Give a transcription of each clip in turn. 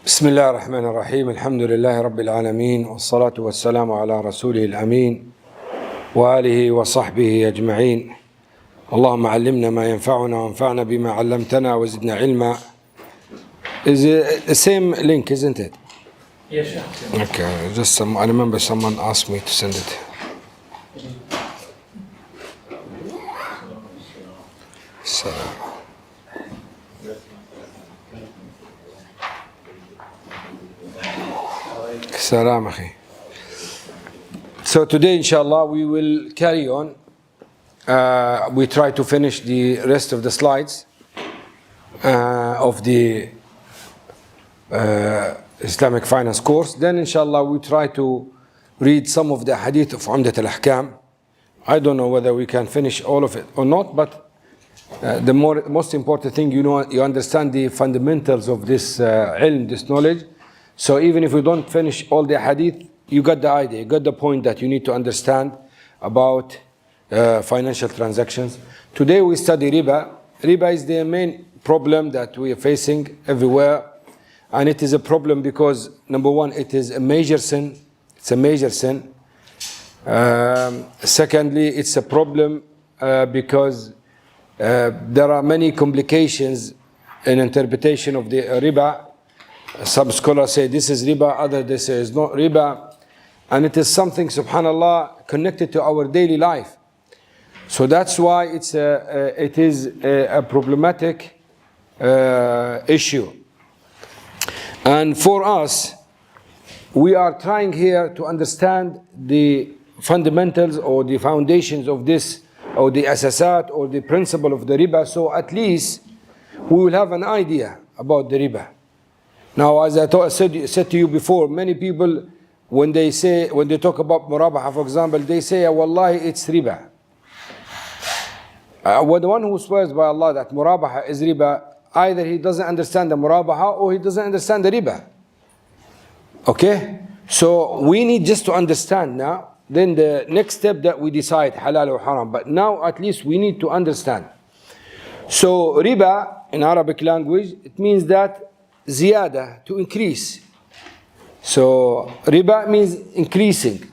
بسم الله الرحمن الرحيم. الحمد لله رب العالمين، والصلاة والسلام على رسوله الأمين وآله وصحبه أجمعين. اللهم علمنا ما ينفعنا وانفعنا بما علمتنا وزدنا علما. Is it the same link, isn't it? Yes, sir. Okay, I remember someone asked me to send it. Salam akhi. So today, inshallah, we will carry on. We try to finish the rest of the slides of the Islamic finance course. Then, inshallah, we try to read some of the hadith of Umdat al-Ahkam. I don't know whether we can finish all of it or not, but the most important thing, you understand the fundamentals of this ilm, this knowledge. So even if we don't finish all the hadith, you got the idea, you got the point that you need to understand about financial transactions. Today we study riba. Riba is the main problem that we are facing everywhere. And it is a problem because, number one, it is a major sin. It's a major sin. Secondly, it's a problem because there are many complications in interpretation of the riba. Some scholars say this is riba, others they say it's not riba. And it is something, subhanallah, connected to our daily life. So that's why it is a problematic issue. And for us, we are trying here to understand the fundamentals or the foundations of this, or the asasat, or the principle of the riba. So at least we will have an idea about the riba. Now, as I said to you before, many people, when they talk about murabaha, for example, they say, wallahi, it's riba. The one who swears by Allah that murabaha is riba, either he doesn't understand the murabaha or he doesn't understand the riba. Okay? So we need just to understand now. Then the next step that we decide halal or haram. But now at least we need to understand. So riba in Arabic language, it means that ziyada, to increase. So riba means increasing.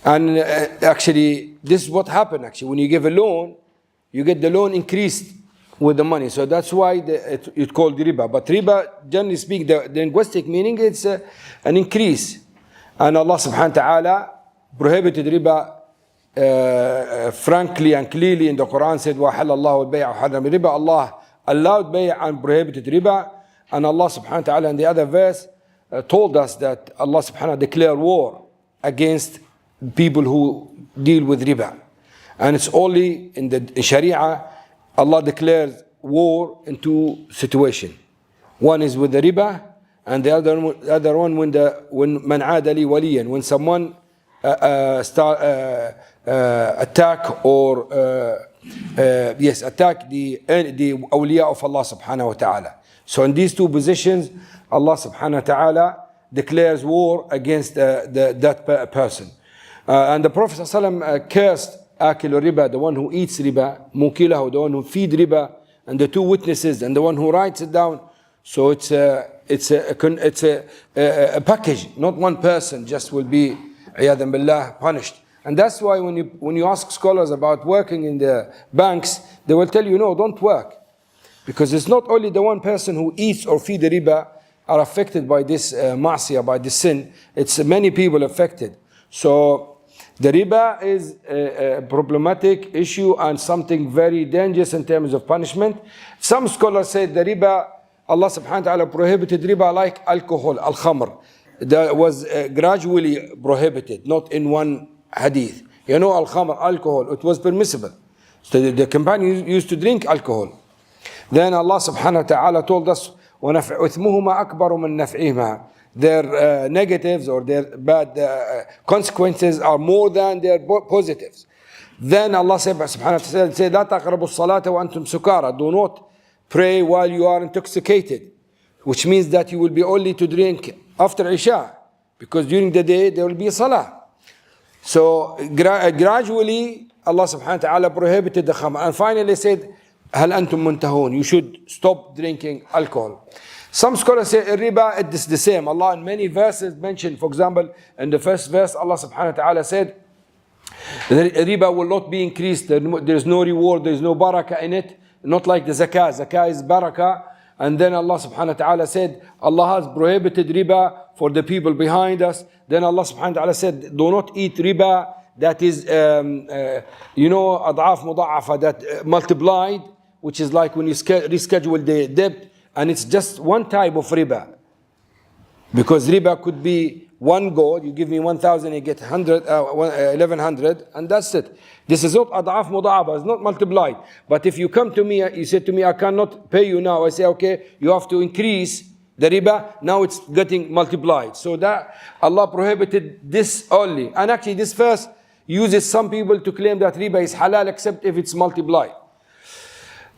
And actually, this is what happened actually. When you give a loan, you get the loan increased with the money. So that's why it's called riba. But riba, generally speaking, the linguistic meaning, it's an increase. And Allah subhanahu wa ta'ala prohibited riba frankly and clearly in the Quran, said, وَحَلَّ اللَّهُ الْبَيْعَ وَحَرَّمَ الرِّبَا. Allah allowed bay' and prohibited riba. And Allah subhanahu wa ta'ala in the other verse told us that Allah subhanahu wa ta'ala declared war against people who deal with riba. And it's only in the Sharia, Allah declares war in two situations. One is with the riba, and the other one when man aada li waliyan, when someone attack or attack the awliya of Allah subhanahu wa ta'ala. So in these two positions, Allah subhanahu wa ta'ala declares war against that person. And the Prophet sallallahu alaihi wasallam cursed akil riba, the one who eats riba, mukilahu, the one who feed riba, and the two witnesses, and the one who writes it down. So it's a package. Not one person just will be iyadhan billah punished. And that's why when you ask scholars about working in the banks, they will tell you, no, don't work. Because it's not only the one person who eats or feeds the riba are affected by this ma'siyah, by this sin. It's many people affected. So the riba is a problematic issue and something very dangerous in terms of punishment. Some scholars say the riba, Allah subhanahu wa ta'ala prohibited riba like alcohol, al-khamr. That was gradually prohibited, not in one hadith. Al-khamr, alcohol, it was permissible. So the companions used to drink alcohol. Then Allah subhanahu wa ta'ala told us, وَنَفْعُثْمُهُمَا أَكْبَرُ مِنْ نَفْعِهِمَا. Their negatives or their bad consequences are more than their positives. Then Allah subhanahu wa ta'ala said, لَا تَقْرَبُوا الصَّلَاةَ وَأَنْتُمْ سُكَارَى. Do not pray while you are intoxicated. Which means that you will be only to drink after Isha. Because during the day there will be salah. So gradually Allah subhanahu wa ta'ala prohibited the khamr. And finally said, هل أنتم منتهون? You should stop drinking alcohol. Some scholars say riba it is the same. Allah in many verses mentioned, for example, in the first verse, Allah subhanahu wa ta'ala said, the riba will not be increased. There is no reward, there is no barakah in it. Not like the zakah. Zakah is barakah. And then Allah subhanahu wa ta'ala said, Allah has prohibited riba for the people behind us. Then Allah subhanahu wa ta'ala said, do not eat riba that is, ad'af muda'afa, that multiplied, which is like when you reschedule the debt, and it's just one type of riba. Because riba could be one gold, you give me 1,000, you get 1,100, and that's it. This is not ad'af muda'aba, it's not multiplied. But if you come to me, you say to me, I cannot pay you now. I say, okay, you have to increase the riba, now it's getting multiplied. So that Allah prohibited this only. And actually this verse uses some people to claim that riba is halal except if it's multiplied.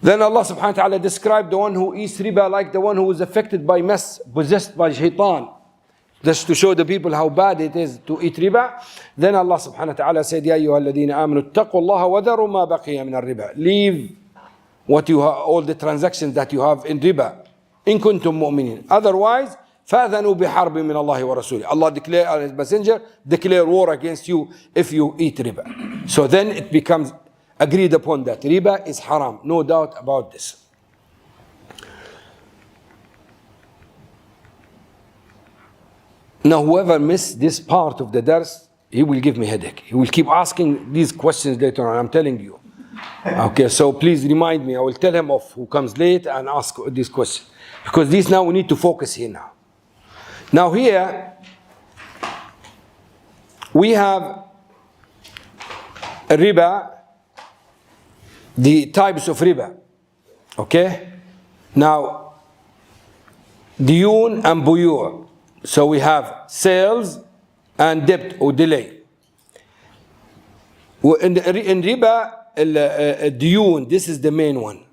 Then Allah subhanahu wa ta'ala described the one who eats riba like the one who is affected by mess, possessed by shaitan. Just to show the people how bad it is to eat riba. Then Allah subhanahu wa ta'ala said, Ya ayyuha alladhina amanu ittaqullaha wa dharu ma baqiya min al-riba. Leave what you have, all the transactions that you have in riba. In kuntum mu'minin. Otherwise, فَأَذَنُوا بِحَرْبٍ مِّنَ اللَّهِ وَرَسُولِهِ. Allah declare, His messenger, declare war against you if you eat riba. So then it becomes agreed upon that riba is haram. No doubt about this. Now whoever missed this part of the dars, he will give me headache. He will keep asking these questions later on, I'm telling you. Okay, so please remind me. I will tell him off who comes late and ask these questions. Because these now we need to focus here now. Now here, we have riba, the types of riba. Okay? Now, diyun and buyu'. So we have sales and debt or delay. In riba, diyun, this is the main one.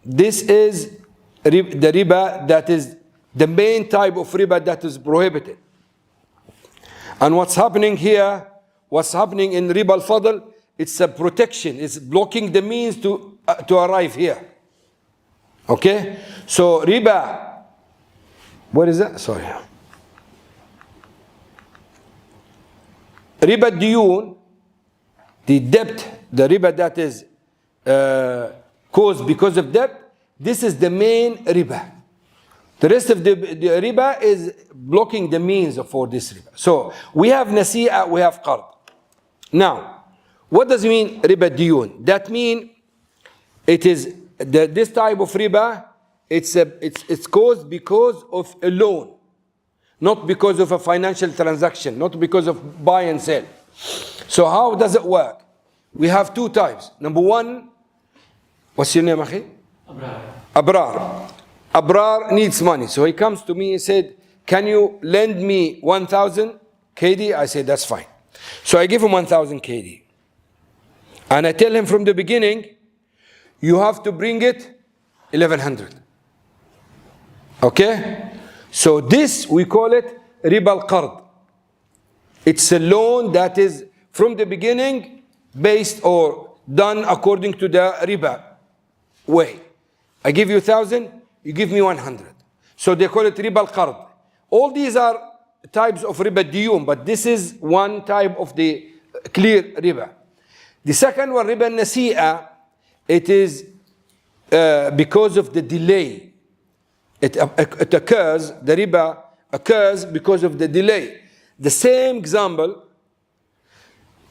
This is the riba that is the main type of riba that is prohibited. And what's happening here, what's happening in riba al-fadl, it's a protection. It's blocking the means to arrive here. Okay? So riba, what is that? Sorry. Riba diyun, the debt, the riba that is caused because of debt, this is the main riba. The rest of the riba is blocking the means for this riba. So we have nasi'a, we have qard. Now, what does it mean riba diyun? That means it is this type of riba, it's caused because of a loan, not because of a financial transaction, not because of buy and sell. So how does it work? We have two types. Number one, what's your name, akhi? Abrar. Abrar needs money. So he comes to me and said, can you lend me 1,000 KD? I said, that's fine. So I give him 1,000 KD. And I tell him from the beginning, you have to bring it 1,100. Okay? So this, we call it riba al-qard. It's a loan that is from the beginning based or done according to the riba way. I give you 1,000, you give me 100. So they call it riba al-qard. All these are types of riba diyum, but this is one type of the clear riba. The second one, riba nasi'a, it is because of the delay. It occurs, the riba occurs because of the delay. The same example,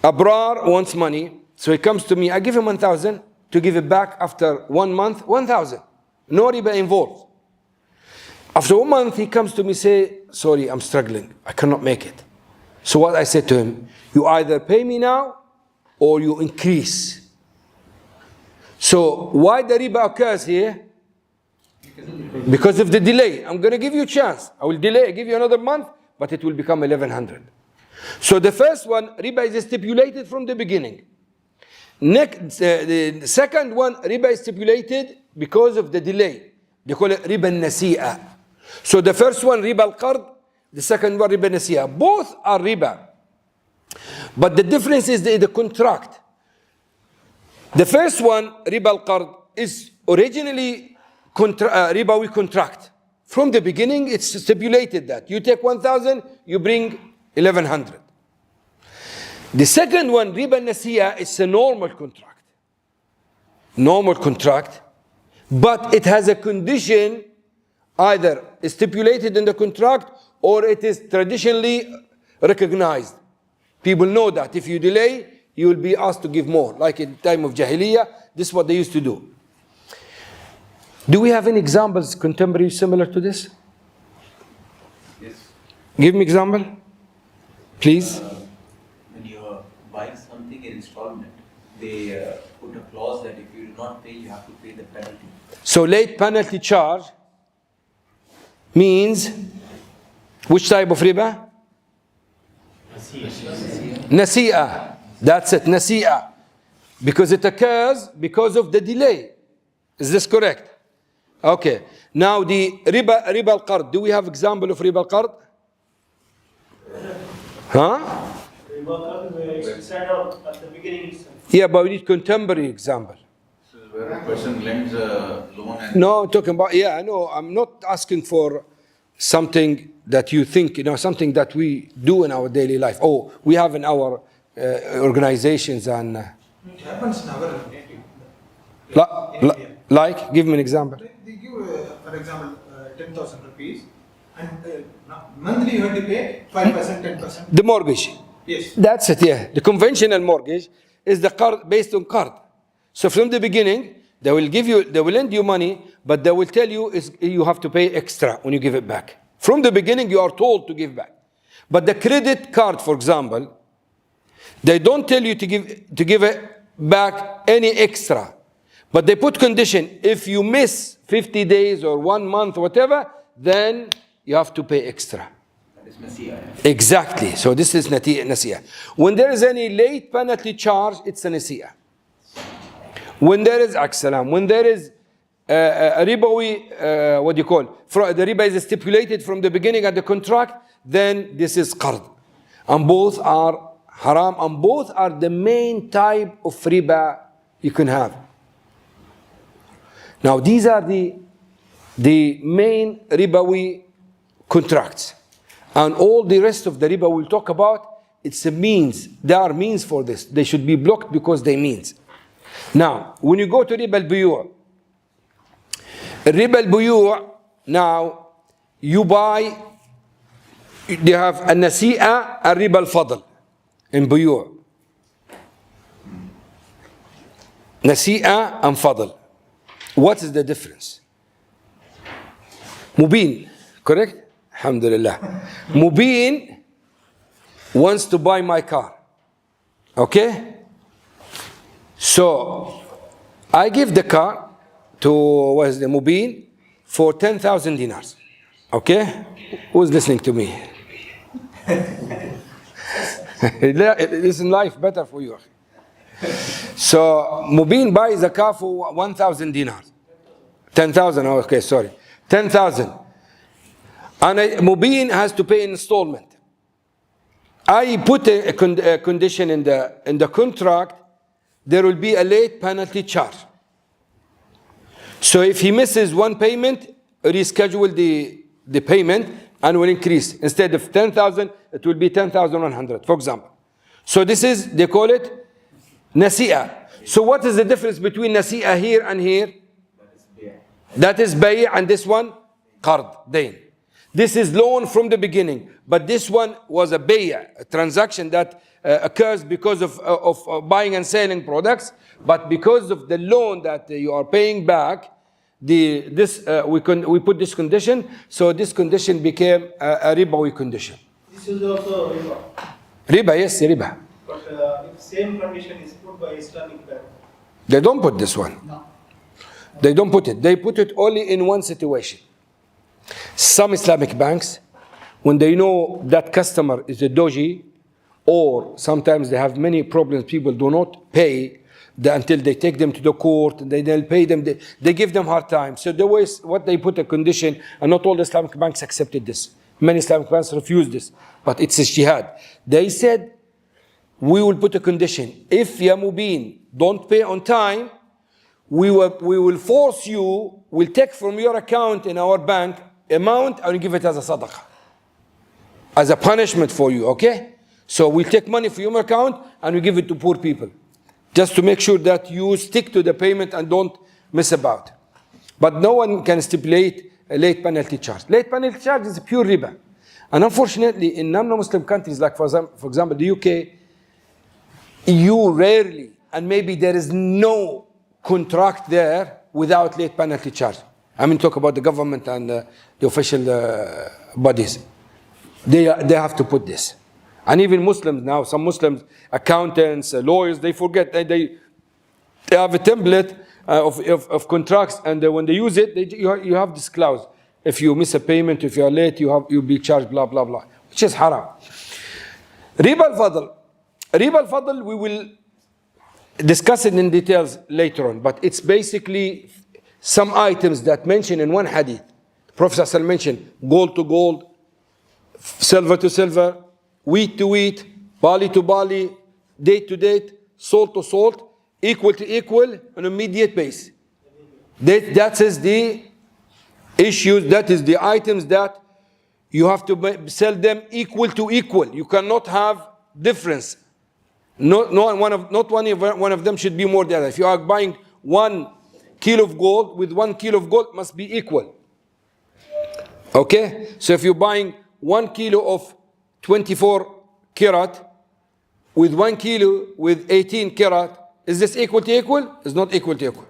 Abrar wants money, so he comes to me, I give him 1,000 to give it back after 1 month, 1,000. No riba involved. After 1 month, he comes to me, say, sorry, I'm struggling, I cannot make it. So what I said to him, you either pay me now or you increase. So why the riba occurs here? Because of the delay. I'm going to give you a chance. I will delay, give you another month, but it will become 1,100. So the first one, riba is stipulated from the beginning. Next, the second one, riba is stipulated because of the delay. They call it riba nasi'a. So the first one, riba al-qard, the second one, riba nasi'a. Both are riba. But the difference is the contract. The first one, riba al-qard, is originally riba we contract From the beginning, it's stipulated that you take 1,000, you bring 1,100. The second one, riba nasiya, is a normal contract. Normal contract, but it has a condition either stipulated in the contract or it is traditionally recognized. People know that if you delay, you will be asked to give more. Like in the time of Jahiliyyah, this is what they used to do. Do we have any examples contemporary similar to this? Yes. Give me example, please. When you are buying something in installment, they put a clause that if you do not pay, you have to pay the penalty. So late penalty charge means which type of riba? Nasi'a. That's it, nasi'a. Because it occurs because of the delay. Is this correct? Okay. Now the riba al-qard. Do we have example of riba al-qard? Huh? Riba al-qard is set out at the beginning itself. Yeah, but we need contemporary example. So where a person lends a loan and... No, I'm talking about, yeah, I know. I'm not asking for something that you think, something that we do in our daily life. Oh, we have in our organizations and... It happens in our native. Like, give me an example. They give, for example, 10,000 rupees, and monthly you have to pay 5%, 10%. The mortgage. Yes. That's it, yeah. The conventional mortgage is the card based on card. So from the beginning, they will lend you money, but they will tell you you have to pay extra when you give it back. From the beginning, you are told to give back. But the credit card, for example, they don't tell you to give it back any extra. But they put condition, if you miss 50 days or 1 month, whatever, then you have to pay extra. That is nasiya. Exactly. So this is nasiya. When there is any late penalty charge, it's a nasiya. When there is a ribawi, what do you call? The riba is stipulated from the beginning of the contract, then this is qard. And both are haram, and both are the main type of riba you can have. Now these are the main ribawi contracts. And all the rest of the riba we'll talk about, it's a means. There are means for this. They should be blocked because they means. Now, when you go to riba al-buyu', now you buy, they have a nasi'a, a riba al-fadl in buyu'. Nasi'a and fadl. What is the difference? Mubin, correct? Alhamdulillah. Mubin wants to buy my car. Okay? So, I give the car to, Mubin for 10,000 dinars. Okay? Who's listening to me? Isn't life better for you? So, Mubin buys a car for 1,000 dinars. 10,000, okay, sorry. 10,000. And Mubin has to pay installment. I put a condition in the contract, there will be a late penalty charge. So if he misses one payment, reschedule the payment and will increase. Instead of 10,000, it will be 10,100, for example. So this is, they call it nasi'a. So what is the difference between nasi'a here and here? That is bay', and this one, qard, dayn. This is loan from the beginning, but this one was a bay', a transaction that occurs because of buying and selling products, but because of the loan that you are paying back, we put this condition, so this condition became a ribawi condition. This is also riba. Riba, yes, riba. But if same condition is put by Islamic bank. They don't put this one. No. They don't put it. They put it only in one situation. Some Islamic banks, when they know that customer is a doji, or sometimes they have many problems, people do not pay until they take them to the court, and they'll pay them, they give them hard time. So there was what they put a condition, and not all the Islamic banks accepted this. Many Islamic banks refused this, but it's a jihad. They said, we will put a condition. If Ya Mubin don't pay on time, we will force you, we'll take from your account in our bank amount and give it as a sadaqah, as a punishment for you, okay? So we take money from your account and we give it to poor people, just to make sure that you stick to the payment and don't miss about. But no one can stipulate a late penalty charge. Late penalty charge is pure riba. And unfortunately, in non-Muslim countries, like for example the UK, you rarely, and maybe there is no contract there without late penalty charge. I mean, talk about the government and the official bodies. They have to put this. And even Muslims now, some Muslims, accountants, lawyers, they forget. They have a template of contracts, and when they use it, you have this clause. If you miss a payment, if you are late, you'll be charged, blah, blah, blah, which is haram. Riba al-Fadl. Riba al-Fadl, we will discuss it in details later on, but it's basically some items that mentioned in one hadith. The Prophet ﷺ mentioned gold to gold, silver to silver, wheat to wheat, barley to barley, date to date, salt to salt, equal to equal on an immediate basis. That is the issues, that is the items that you have to sell them equal to equal. You cannot have difference. Not one of them should be more than the other. If you are buying 1 kilo of gold with 1 kilo of gold, must be equal. Okay? So if you're buying 1 kilo of 24 karat with 1 kilo with 18 karat, is this equal to equal? It's not equal to equal.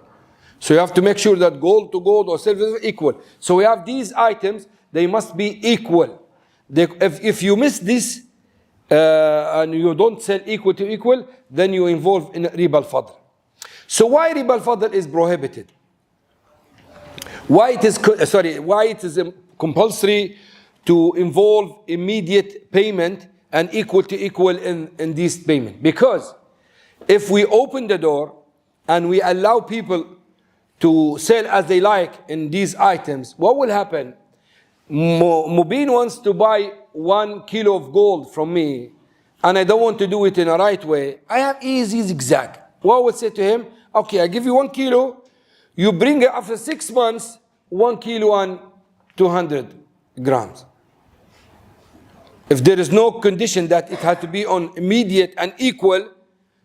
So you have to make sure that gold to gold or silver is equal. So we have these items, they must be equal. If you miss this and you don't sell equal to equal, then you involve in riba al-fadl. So why riba al-fadl is prohibited? Why it is compulsory to involve immediate payment and equal to equal in this payment? Because if we open the door and we allow people to sell as they like in these items, what will happen? Mubin wants to buy 1 kilo of gold from me, and I don't want to do it in a right way. I have easy zigzag. What would say to him? Okay, I give you 1 kilo. You bring it after 6 months, 1 kilo and 200 grams. If there is no condition that it had to be on immediate and equal,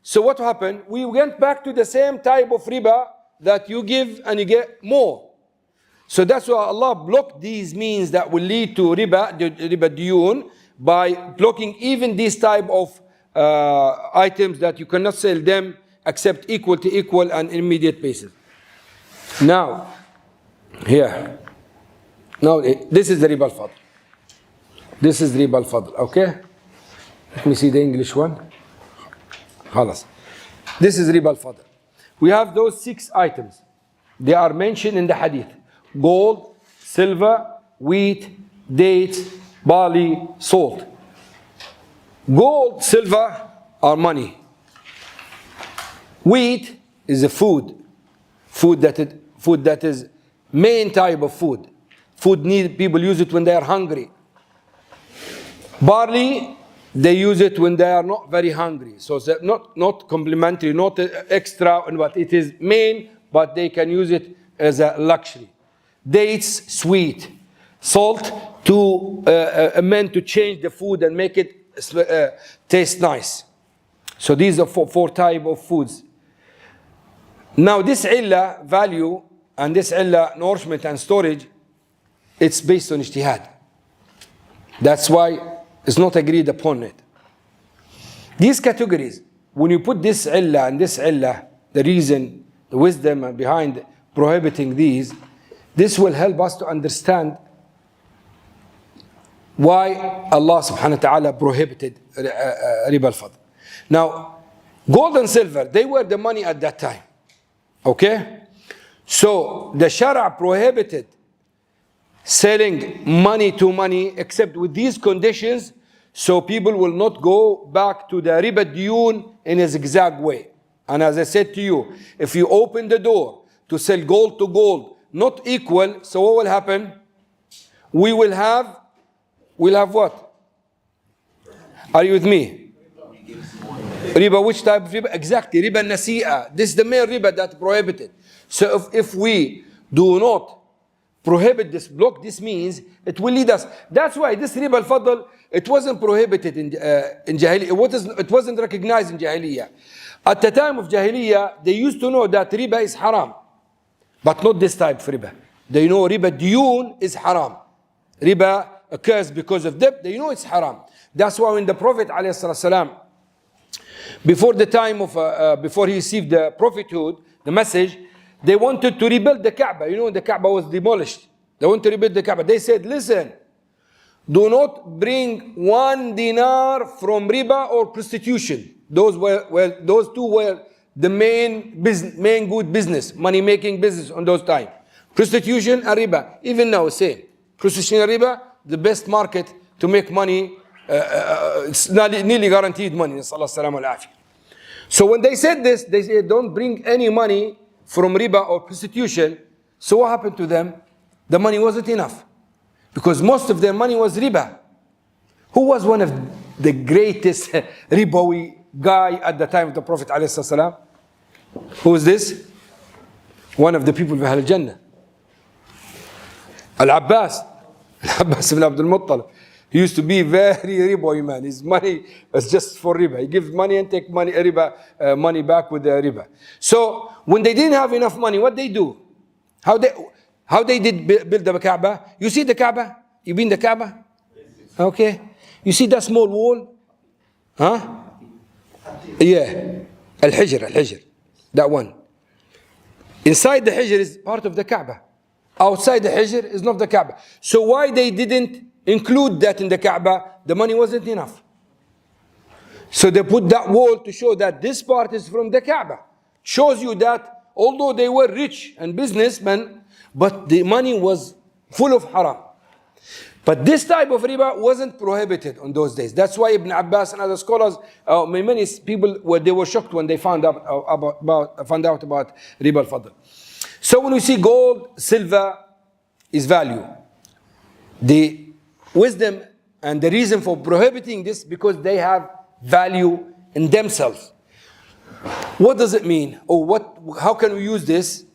so what happened? We went back to the same type of riba that you give and you get more. So that's why Allah blocked these means that will lead to riba diyun, by blocking even these type of items that you cannot sell them except equal to equal and immediate basis. Now, here. Now, this is the riba al-fadl. This is riba al-fadl, okay? Let me see the English one. Khalas. This is riba al-fadl. We have those 6 items. They are mentioned in the hadith. Gold, silver, wheat, dates, barley, salt. Gold, silver are money. Wheat is a food. Food that is main type of food. People use it when they are hungry. Barley, they use it when they are not very hungry. So it's not complementary, not extra, but it is main, but they can use it as a luxury. Dates, sweet. Salt, meant to change the food and make it taste nice. So these are 4 types of foods. Now this illah value and this illah nourishment and storage, it's based on ijtihad. That's why it's not agreed upon it. These categories, when you put this illah and this illah, the reason, the wisdom behind prohibiting these, this will help us to understand why Allah subhanahu wa ta'ala prohibited riba al-fadl. Now, gold and silver, they were the money at that time. Okay? So, the Shara prohibited selling money to money except with these conditions, so people will not go back to the riba diyun in a zigzag way. And as I said to you, if you open the door to sell gold to gold, not equal, so what will happen? We'll have what? Are you with me? Riba, which type of riba? Exactly, riba nasi'a. This is the main riba that prohibited. So if we do not prohibit this, block this means, it will lead us. That's why this riba al-fadl, it wasn't prohibited in Jahiliyyah. It wasn't recognized in Jahiliyyah. At the time of Jahiliyyah, they used to know that riba is haram. But not this type of riba. They know riba diyun is haram. Riba occurs because of debt. They know it's haram. That's why when the Prophet ﷺ, before the time of, before he received the prophethood, the message, they wanted to rebuild the Kaaba. You know, the Kaaba was demolished. They want to rebuild the Kaaba. They said, listen, do not bring 1 dinar from riba or prostitution. Those two were the main good business, money-making business on those times. Prostitution and riba. Even now, same. Prostitution and riba, the best market to make money. It's nearly guaranteed money. So when they said this, they said, don't bring any money from riba or prostitution. So what happened to them? The money wasn't enough. Because most of their money was riba. Who was one of the greatest ribawi guy at the time of the Prophet ﷺ? Who is this? One of the people of Al-Jannah. Al-Abbas. Al-Abbas ibn Abdul Muttalib. He used to be very ribawi man. His money was just for riba. He gives money and take money, money back with the riba. So when they didn't have enough money, what they do? How they did build the Kaaba? You see the Kaaba? You been the Kaaba? Okay. You see that small wall? Huh? Yeah. Al-Hijr. That one. Inside the Hijr is part of the Kaaba. Outside the Hijr is not the Kaaba. So why they didn't include that in the Kaaba? The money wasn't enough. So they put that wall to show that this part is from the Kaaba. Shows you that although they were rich and businessmen, but the money was full of haram. But this type of riba wasn't prohibited on those days. That's why Ibn Abbas and other scholars, many people, they were shocked when they found out about riba al-fadl. So when we see gold, silver is value. The wisdom and the reason for prohibiting this, because they have value in themselves. What does it mean? Or how can we use this?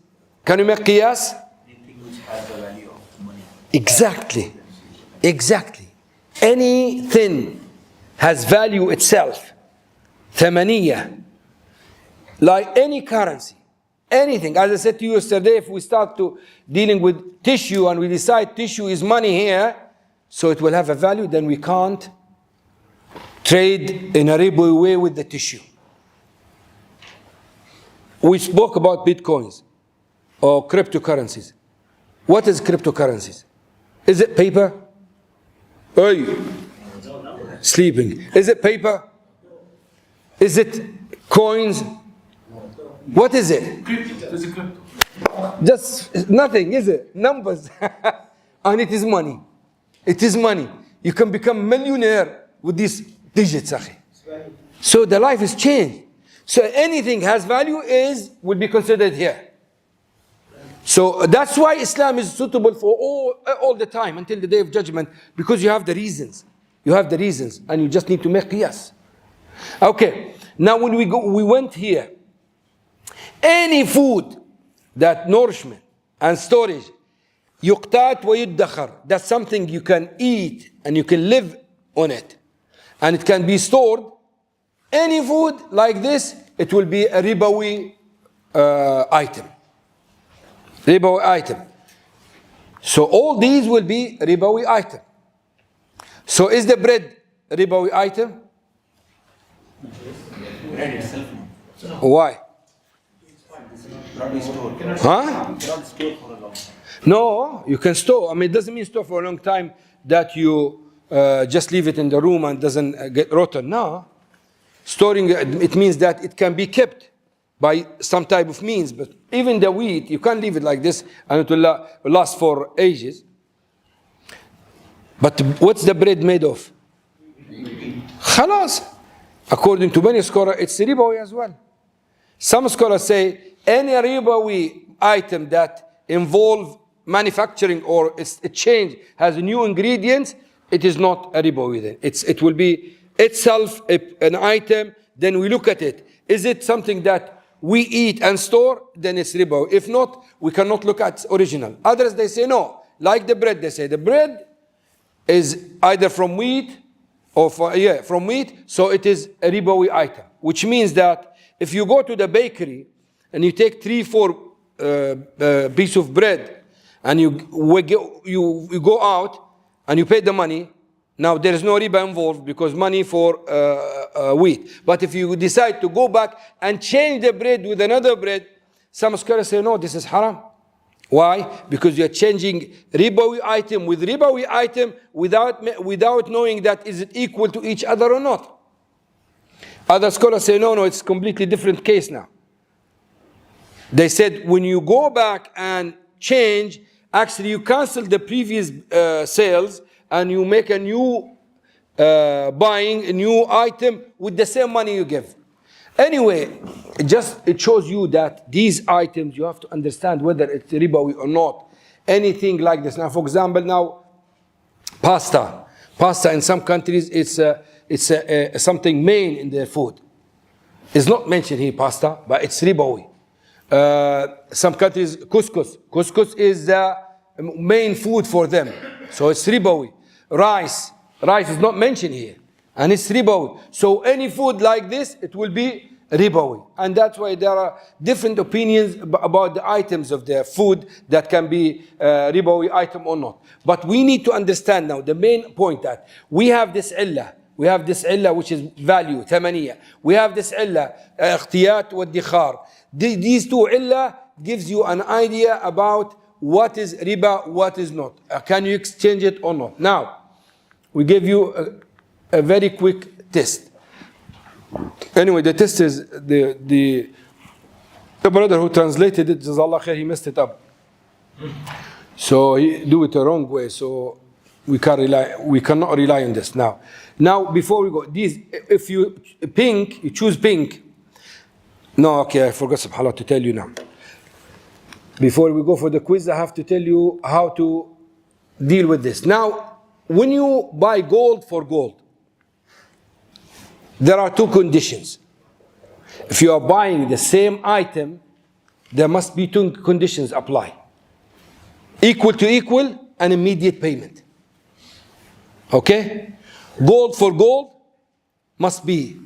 Can we make qiyas? Anything which has the value of money. Exactly. Anything has value itself. Thamaniyah. Like any currency. Anything. As I said to you yesterday, if we start to dealing with tissue and we decide tissue is money here, so it will have a value, then we can't trade in a riba way with the tissue. We spoke about bitcoins or cryptocurrencies. What is cryptocurrencies? Is it paper? Hey, sleeping. Is it paper? Is it coins? What is it? Just nothing, is it? Numbers. And it is money. It is money. You can become millionaire with these digits. So the life is changed. So anything has value will be considered here. So that's why Islam is suitable for all the time until the day of judgment, because you have the reasons. You have the reasons and you just need to make qiyas. Okay, now when we went here, any food that nourishment and storage, yuqtat wa yuddakhar, that's something you can eat and you can live on it. And it can be stored. Any food like this, it will be a ribawi item. Ribawi item. So all these will be ribawi item. So is the bread a ribawi item? Bread itself. Why? Cannot be stored. Huh? Cannot store for a long time. No, you can store. I mean, it doesn't mean store for a long time that you just leave it in the room and doesn't get rotten. No. Storing, it means that it can be kept by some type of means. But even the wheat, you can't leave it like this and it will last for ages. But what's the bread made of? Khalas. According to many scholars, it's ribawi as well. Some scholars say any ribawi item that involve manufacturing or a change has new ingredients, it is not a ribawi then. It will be itself an item. Then we look at it. Is it something that we eat and store? Then it's ribawi. If not, we cannot look at original. Others, they say no. like the bread, they say. The bread is either from wheat or from wheat, so it is a ribawi item. Which means that if you go to the bakery and you take 3-4 piece of bread and you go out and you pay the money, now there is no riba involved because money for wheat. But if you decide to go back and change the bread with another bread, some scholars say no, this is haram. Why? Because you are changing ribawi item with ribawi item without knowing that is it equal to each other or not. Other scholars say no, it's completely different case now. They said when you go back and change, actually you cancel the previous sales and you make a new buying a new item with the same money you give. Anyway, it shows you that these items you have to understand whether it's ribawi or not. Anything like this. Now, for example, now pasta in some countries it's something main in their food. It's not mentioned here pasta, but it's ribawi. Some countries couscous is the main food for them, so it's ribawi. Rice is not mentioned here, and it's ribawi. So any food like this, it will be ribawi. And that's why there are different opinions about the items of the food that can be ribawi item or not. But we need to understand now the main point that we have this illah. We have this illah which is value, thamaniya. We have this illah, ikhtiyat wa dikhar. These two illah gives you an idea about what is riba, what is not. Can you exchange it or not? Now, we give you a very quick test. Anyway, the test is the brother who translated it, Jazakallah khair, he messed it up. So he do it the wrong way. So we cannot rely on this. Now before we go, if you choose pink. No, okay, I forgot subhanAllah to tell you now. Before we go for the quiz, I have to tell you how to deal with this. Now, when you buy gold for gold, there are two conditions. If you are buying the same item, there must be two conditions apply. Equal to equal and immediate payment. Okay? Gold for gold must be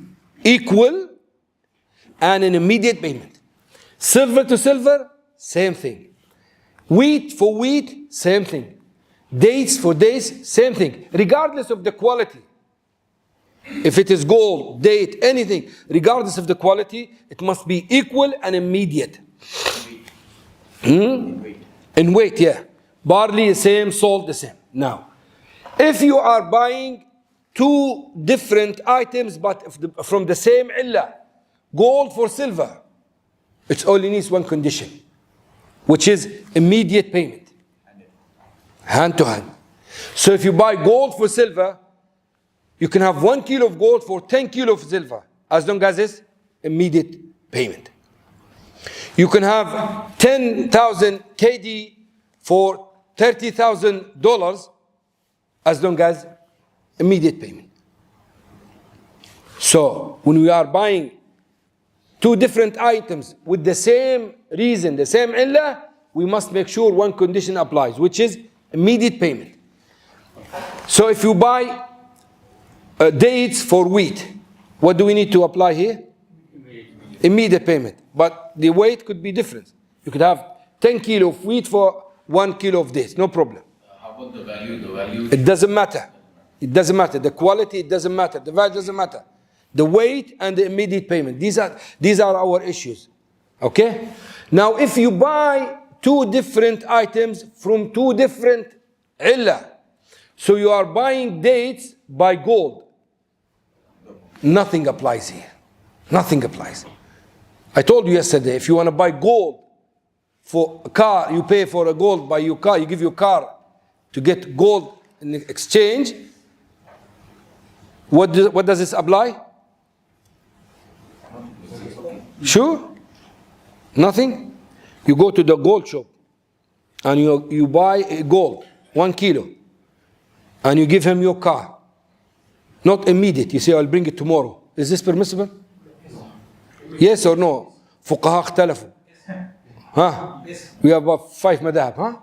equal and an immediate payment. Silver to silver, same thing. Wheat for wheat, same thing. Dates for dates, same thing. Regardless of the quality. If it is gold, date, anything, regardless of the quality, it must be equal and immediate. In weight, yeah. Barley the same, salt the same. Now, if you are buying two different items but from the same illah, gold for silver, it only needs one condition, which is immediate payment. Hand to hand. So if you buy gold for silver, you can have 1 kilo of gold for 10 kilo of silver, as long as it's immediate payment. You can have 10,000 KD for $30,000, as long as immediate payment. So when we are buying two different items with the same reason, the same illah, we must make sure one condition applies, which is immediate payment. So if you buy dates for wheat, what do we need to apply here? Immediate payment. But the weight could be different. You could have 10 kilo of wheat for 1 kilo of dates, no problem. How about the value? The value? It doesn't matter. It doesn't matter. The quality, it doesn't matter. The value doesn't matter. The weight and the immediate payment. These are our issues. Okay? Now, if you buy two different items from two different illah, so you are buying dates by gold, nothing applies here. Nothing applies. I told you yesterday, if you want to buy gold for a car, you pay for a gold by your car, you give your car to get gold in exchange. What does this apply? Sure? Nothing? You go to the gold shop and you buy a gold, 1 kilo, and you give him your car. Not immediate. You say, I'll bring it tomorrow. Is this permissible? Yes or no? فقهاء اختلفوا. Huh? We have about 5 madhab, huh?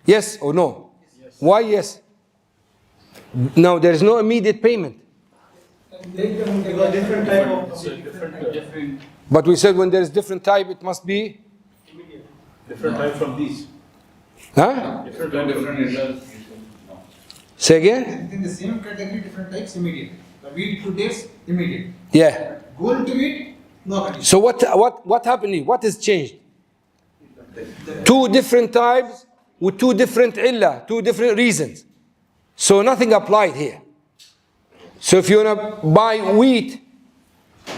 Yes or no? Yes. Why yes? Now there is no immediate payment. Because different type of different But we said when there is different type, it must be. Different type from these. Huh? different results. No. Say again? Within the same category, different types immediate. The wheat to dates, immediate. Yeah. Gold to wheat, no condition. So what happened here? What has changed? Two different types with two different illah, two different reasons. So nothing applied here. So if you want to buy wheat,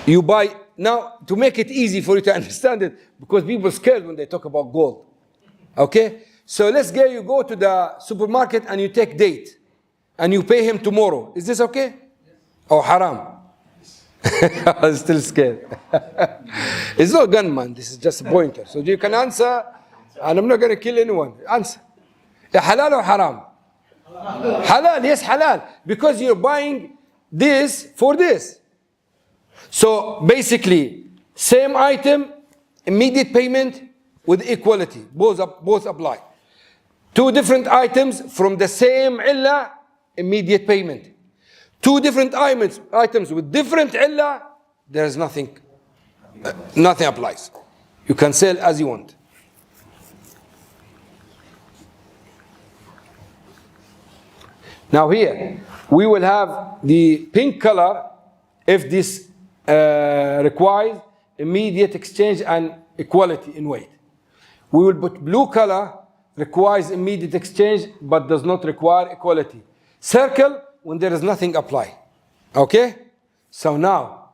you buy, now to make it easy for you to understand it, because people are scared when they talk about gold. Okay? So let's say you go to the supermarket and you take date and you pay him tomorrow. Is this okay? Or haram? I'm still scared. It's not gunman, this is just a pointer. So you can answer, and I'm not going to kill anyone. Answer. Halal or haram? Halal, yes, halal. Because you're buying this for this. So basically, same item, immediate payment with equality. Both apply. Two different items from the same illah, immediate payment. Two different items with different illah, there is nothing. Nothing applies. You can sell as you want. Now here, we will have the pink color if this requires immediate exchange and equality in weight. We will put blue color, requires immediate exchange but does not require equality. Circle when there is nothing apply. Okay? So now,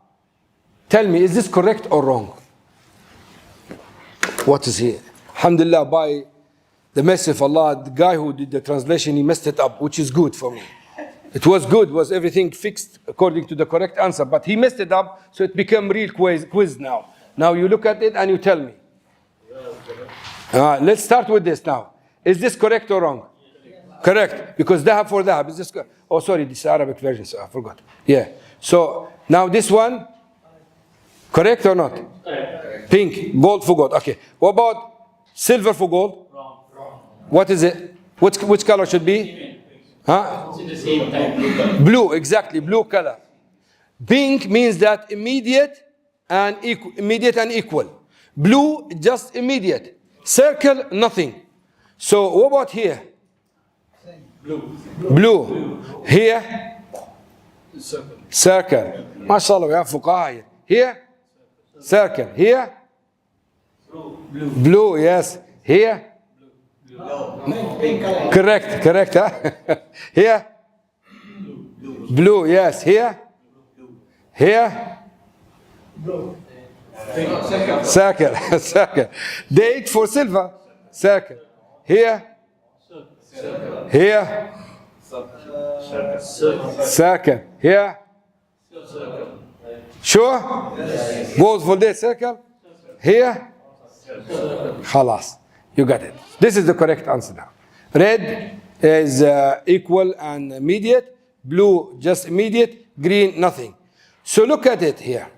tell me, is this correct or wrong? What is here? Alhamdulillah, by the mercy of Allah, the guy who did the translation, he messed it up, which is good for me. It was good, was everything fixed according to the correct answer, but he messed it up, so it became real quiz now. Now you look at it and you tell me. Let's start with this now. Is this correct or wrong? Correct, because dhahab for dhahab. Is this oh, sorry, this is Arabic version, so I forgot. Yeah. So now this one, correct or not? Correct. Pink, gold for gold. Okay. What about silver for gold? Wrong. What is it? Which color should be? Huh? It's in the same type. Blue, exactly, blue color. Pink means that immediate and equal. Blue, just immediate. Circle, nothing. So what about here? Blue. Here? Circle. MashaAllah, we have fuqaha here. Circle. Here? Blue, yes. Here? Correct, huh? Here? Blue, yes. Here? Here? Circle. Date for silver. Circle. Here? Here? Circle. Here? Sure? Goes for date, circle. Here? Khalas. You got it. This is the correct answer now. Red is equal and immediate. Blue, just immediate. Green, nothing. So look at it here.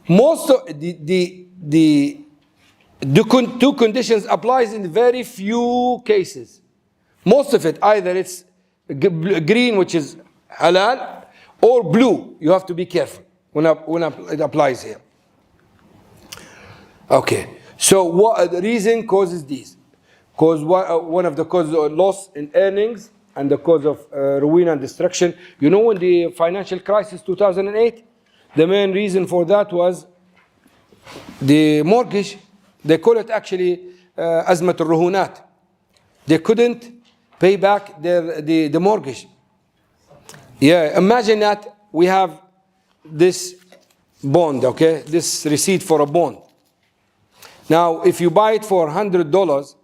Most of the two conditions applies in very few cases. Most of it, either it's green, which is halal, or blue. You have to be careful when it applies here. Okay. So what the reason causes these? Cause one of the causes of loss in earnings and the cause of ruin and destruction. You know, when the financial crisis 2008, the main reason for that was the mortgage. They call it actually azmat al-ruhunat. They couldn't pay back the mortgage. Yeah, imagine that we have this bond, okay, this receipt for a bond. Now, if you buy it for $100,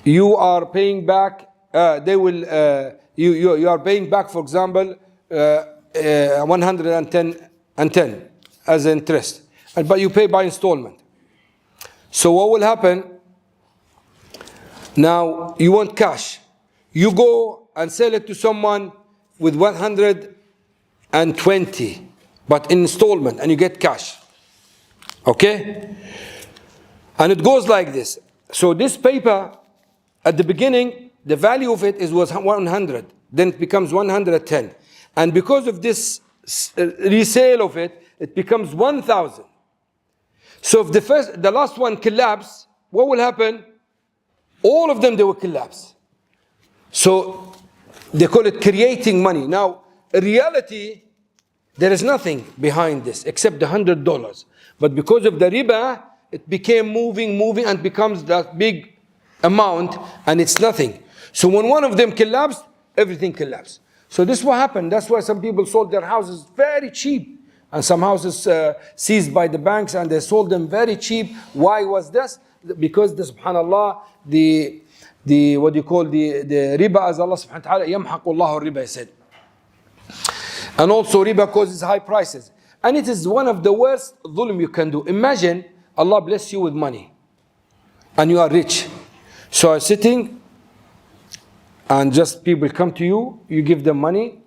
you are paying back. You are paying back, for example, 110 as interest, but you pay by installment. So what will happen? Now you want cash. You go and sell it to someone with 120, but in installment, and you get cash. Okay? And it goes like this. So this paper At the beginning, the value of it was 100, then it becomes 110. And because of this resale of it, it becomes 1,000. So if the last one collapse, what will happen? All of them, they will collapse. So they call it creating money. Now, in reality, there is nothing behind this except the $100. But because of the riba, it became moving, and becomes that big amount, and it's nothing. So when one of them collapsed, everything collapsed. So this is what happened. That's why some people sold their houses very cheap. And some houses seized by the banks, and they sold them very cheap. Why was this? Because the subhanallah, the what you call the riba, as Allah subhanahu wa ta'ala, يَمْحَقُ اللَّهُ الرِّبَا, he said. And also riba causes high prices. And it is one of the worst dhulm you can do. Imagine Allah bless you with money and you are rich. So you're sitting and just people come to you, you give them money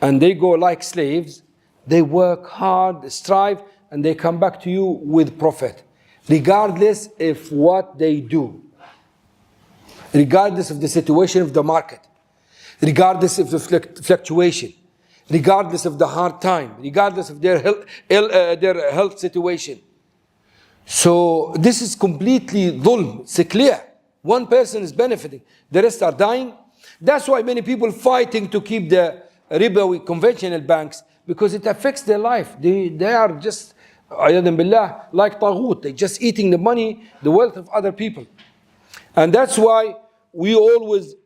and they go like slaves. They work hard, strive, and they come back to you with profit. Regardless of what they do. Regardless of the situation of the market. Regardless of the fluctuation. Regardless of the hard time, regardless of their health situation. So this is completely dhulm. It's clear. One person is benefiting, the rest are dying. That's why many people fighting to keep the riba with conventional banks, because it affects their life. They are just, ayadan billah, like taghut. They're just eating the money, the wealth of other people. And that's why we always,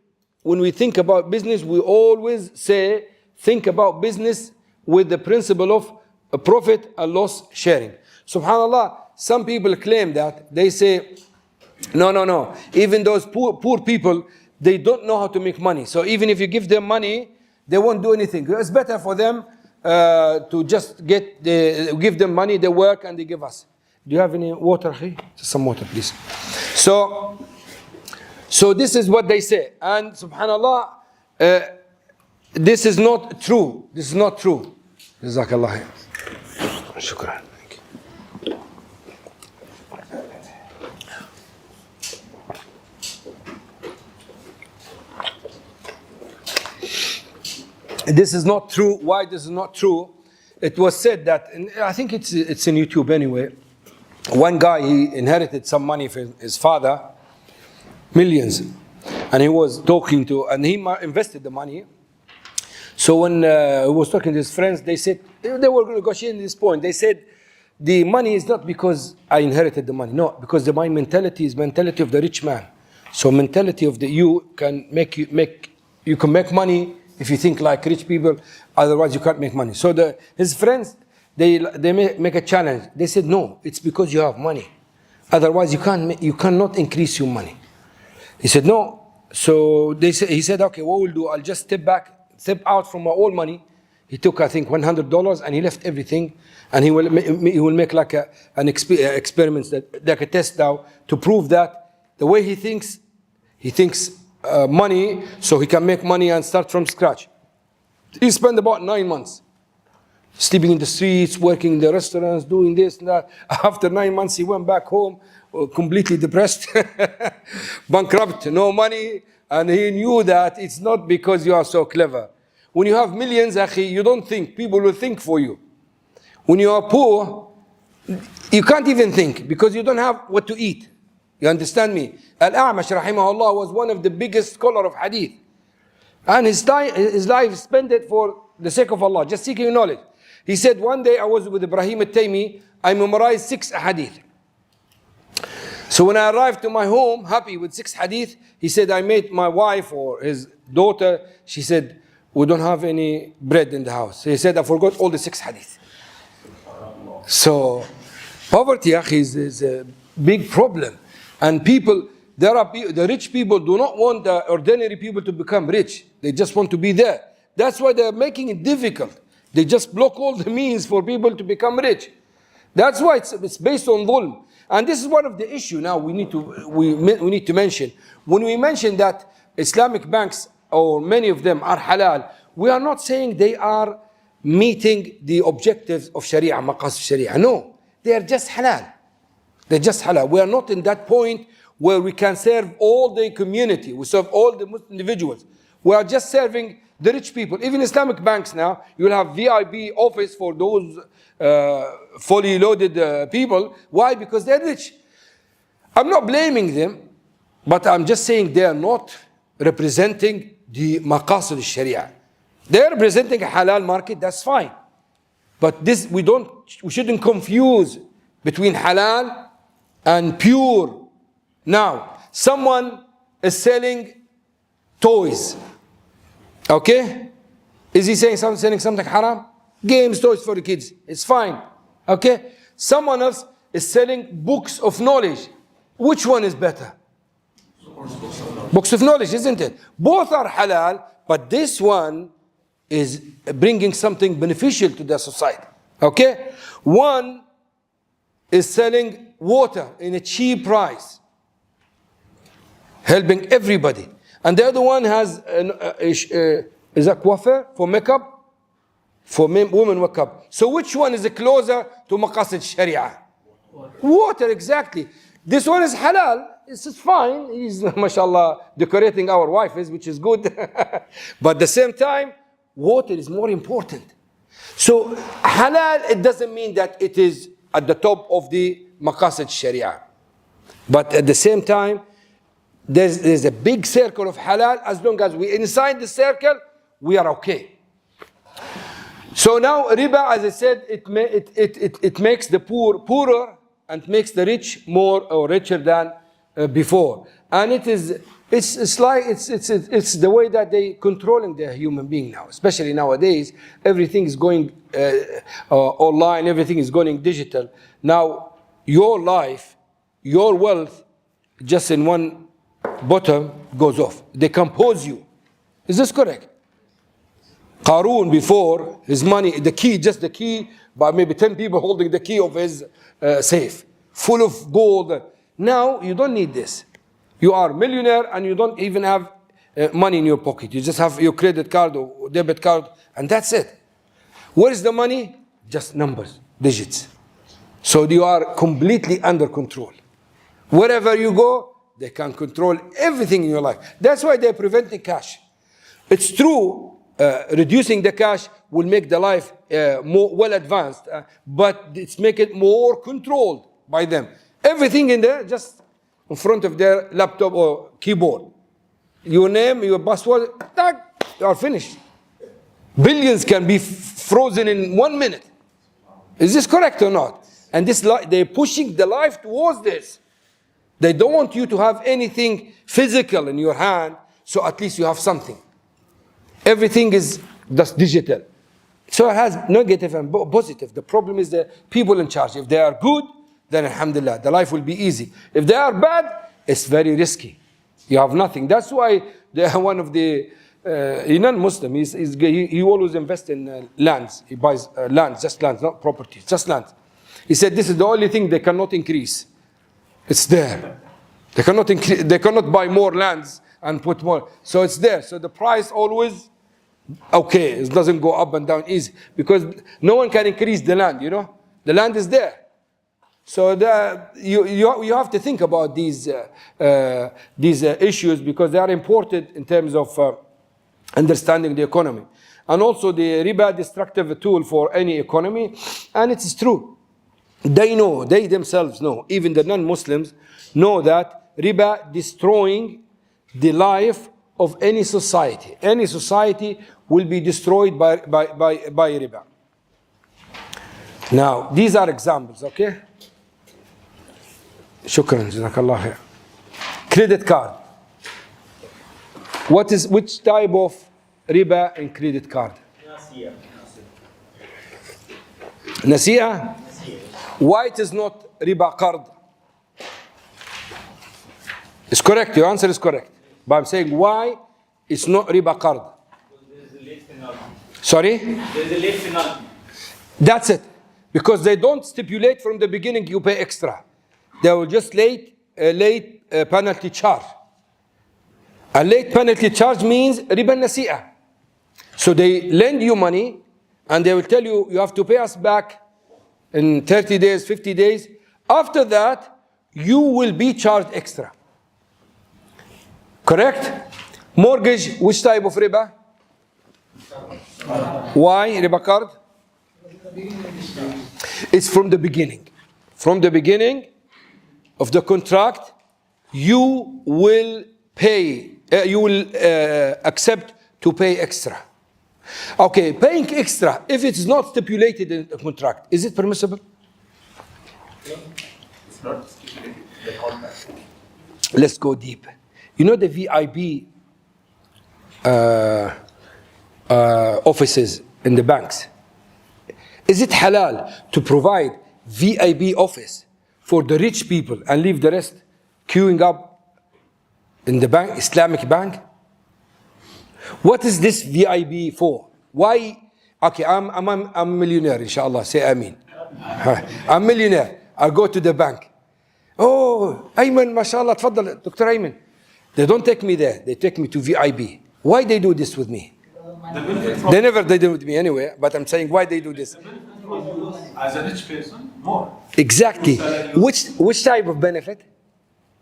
when we think about business, we always say, think about business with the principle of a profit and loss sharing. SubhanAllah, some people claim that. They say, no. Even those poor people, they don't know how to make money. So even if you give them money, they won't do anything. It's better for them to just give them money, they work and they give us. Do you have any water? Some water, please. So this is what they say. And SubhanAllah, this is not true. This is not true. Jazakallah. Shukran. This is not true. Why this is not true? It was said that, and I think it's in YouTube anyway. One guy, he inherited some money from his father, millions, and he was talking to, and he invested the money. So when he was talking to his friends, they said, they were negotiating this point. They said, the money is not because I inherited the money. No, because my mentality is mentality of the rich man. So mentality of you can make money if you think like rich people. Otherwise, you can't make money. So his friends, they make a challenge. They said, no, it's because you have money. Otherwise, you cannot increase your money. He said, no. So he said, okay, what we'll do? I'll just step out from my old money. He took, I think, $100 and he left everything. And he will make like an experiment, like a test now, to prove that the way he thinks money, so he can make money and start from scratch. He spent about 9 months sleeping in the streets, working in the restaurants, doing this and that. After 9 months, he went back home, completely depressed, bankrupt, no money. And he knew that it's not because you are so clever. When you have millions, akhi, you don't think. People will think for you. When you are poor, you can't even think because you don't have what to eat. You understand me? Al-A'mash rahimahullah was one of the biggest scholar of hadith. And his life spent it for the sake of Allah, just seeking knowledge. He said, one day I was with Ibrahim al-Taymi, I memorized 6 hadith. So when I arrived to my home, happy with 6 hadith, he said, I made my wife or his daughter, she said, we don't have any bread in the house. He said, I forgot all the 6 hadith. So poverty, akhi, is a big problem. And the rich people do not want the ordinary people to become rich. They just want to be there. That's why they're making it difficult. They just block all the means for people to become rich. That's why it's based on dhulm. And this is one of the issues now we need to mention. When we mention that Islamic banks, or many of them, are halal, we are not saying they are meeting the objectives of Sharia, maqasid Sharia. No, they are just halal. They're just halal. We are not in that point where we can serve all the community, we serve all the Muslim individuals. We are just serving the rich people. Even Islamic banks now, you will have VIP office for those fully loaded people. Why? Because they're rich. I'm not blaming them, but I'm just saying they are not representing the maqasid al-sharia. They're representing a halal market, that's fine. But this, we shouldn't confuse between halal and pure. Now, someone is selling toys. Okay? Is he saying selling something haram? Games, toys for the kids. It's fine. Okay? Someone else is selling books of knowledge. Which one is better? Books of knowledge, isn't it? Both are halal, but this one is bringing something beneficial to the society. Okay? One is selling water in a cheap price, helping everybody. And the other one has is a coiffeur for makeup, for women makeup. So which one is closer to maqasid sharia? Water, exactly. This one is halal. This is fine. He's, mashallah, decorating our wives, which is good. But at the same time, water is more important. So halal, it doesn't mean that it is at the top of the maqasid sharia. But at the same time, there's a big circle of halal. As long as we're inside the circle, we are okay. So now riba, as I said, it makes the poor poorer and makes the rich more or richer than before. And it's the way that they controlling the human being now, especially nowadays. Everything is going online, everything is going digital. Now your life, your wealth, just in one bottom goes off. They compose you. Is this correct? Qarun, before, his money, the key, just the key, by maybe 10 people holding the key of his safe, full of gold. Now you don't need this. You are a millionaire and you don't even have money in your pocket. You just have your credit card or debit card, and that's it. Where is the money? Just numbers, digits. So you are completely under control. Wherever you go, they can control everything in your life. That's why they're preventing cash. It's true, reducing the cash will make the life more well advanced, but it's make it more controlled by them. Everything in there, just in front of their laptop or keyboard. Your name, your password, tack, you are finished. Billions can be frozen in 1 minute. Is this correct or not? And this they're pushing the life towards this. They don't want you to have anything physical in your hand, so at least you have something. Everything is just digital. So it has negative and positive. The problem is the people in charge. If they are good, then alhamdulillah, the life will be easy. If they are bad, it's very risky. You have nothing. That's why one of the non-Muslim, he always invests in lands. He buys lands, just lands, not properties, just lands. He said this is the only thing they cannot increase. It's there. They cannot increase, they cannot buy more lands and put more. So it's there. So the price always okay. It doesn't go up and down easy because no one can increase the land. You know, the land is there. So you have to think about these issues because they are important in terms of understanding the economy, and also the riba destructive tool for any economy. And it is true. They know, they themselves know, even the non-Muslims know that riba destroying the life of any society. Any society will be destroyed by riba. Now, these are examples, okay? Shukran, jazakallah khair. Credit card. Which type of riba in credit card? Nasi'a. Why it is not riba qard? It's correct, your answer is correct. But I'm saying why it's not riba qard? There's a late penalty. Sorry? There's a late penalty. That's it. Because they don't stipulate from the beginning you pay extra. They will just late penalty charge. A late penalty charge means riba nasi'a. So they lend you money and they will tell you you have to pay us back in 30 days, 50 days. After that, you will be charged extra. Correct? Mortgage, which type of riba? Why riba card? It's from the beginning. From the beginning of the contract, you will pay, you will accept to pay extra. Okay, paying extra, if it's not stipulated in the contract, is it permissible? It's not stipulated in the contract. Let's go deep. You know the VIB offices in the banks? Is it halal to provide VIB office for the rich people and leave the rest queuing up in the bank, Islamic bank? What is this VIB for? Why? Okay, I'm a millionaire, inshallah. Say Amin. I'm a millionaire. I go to the bank. Oh, Aimen, mashallah, tfaddal, Dr. Aimen. They don't take me there. They take me to VIB. Why they do this with me? They never did it with me anyway, but I'm saying why they do this. As a rich person, more. Exactly. Which type of benefit?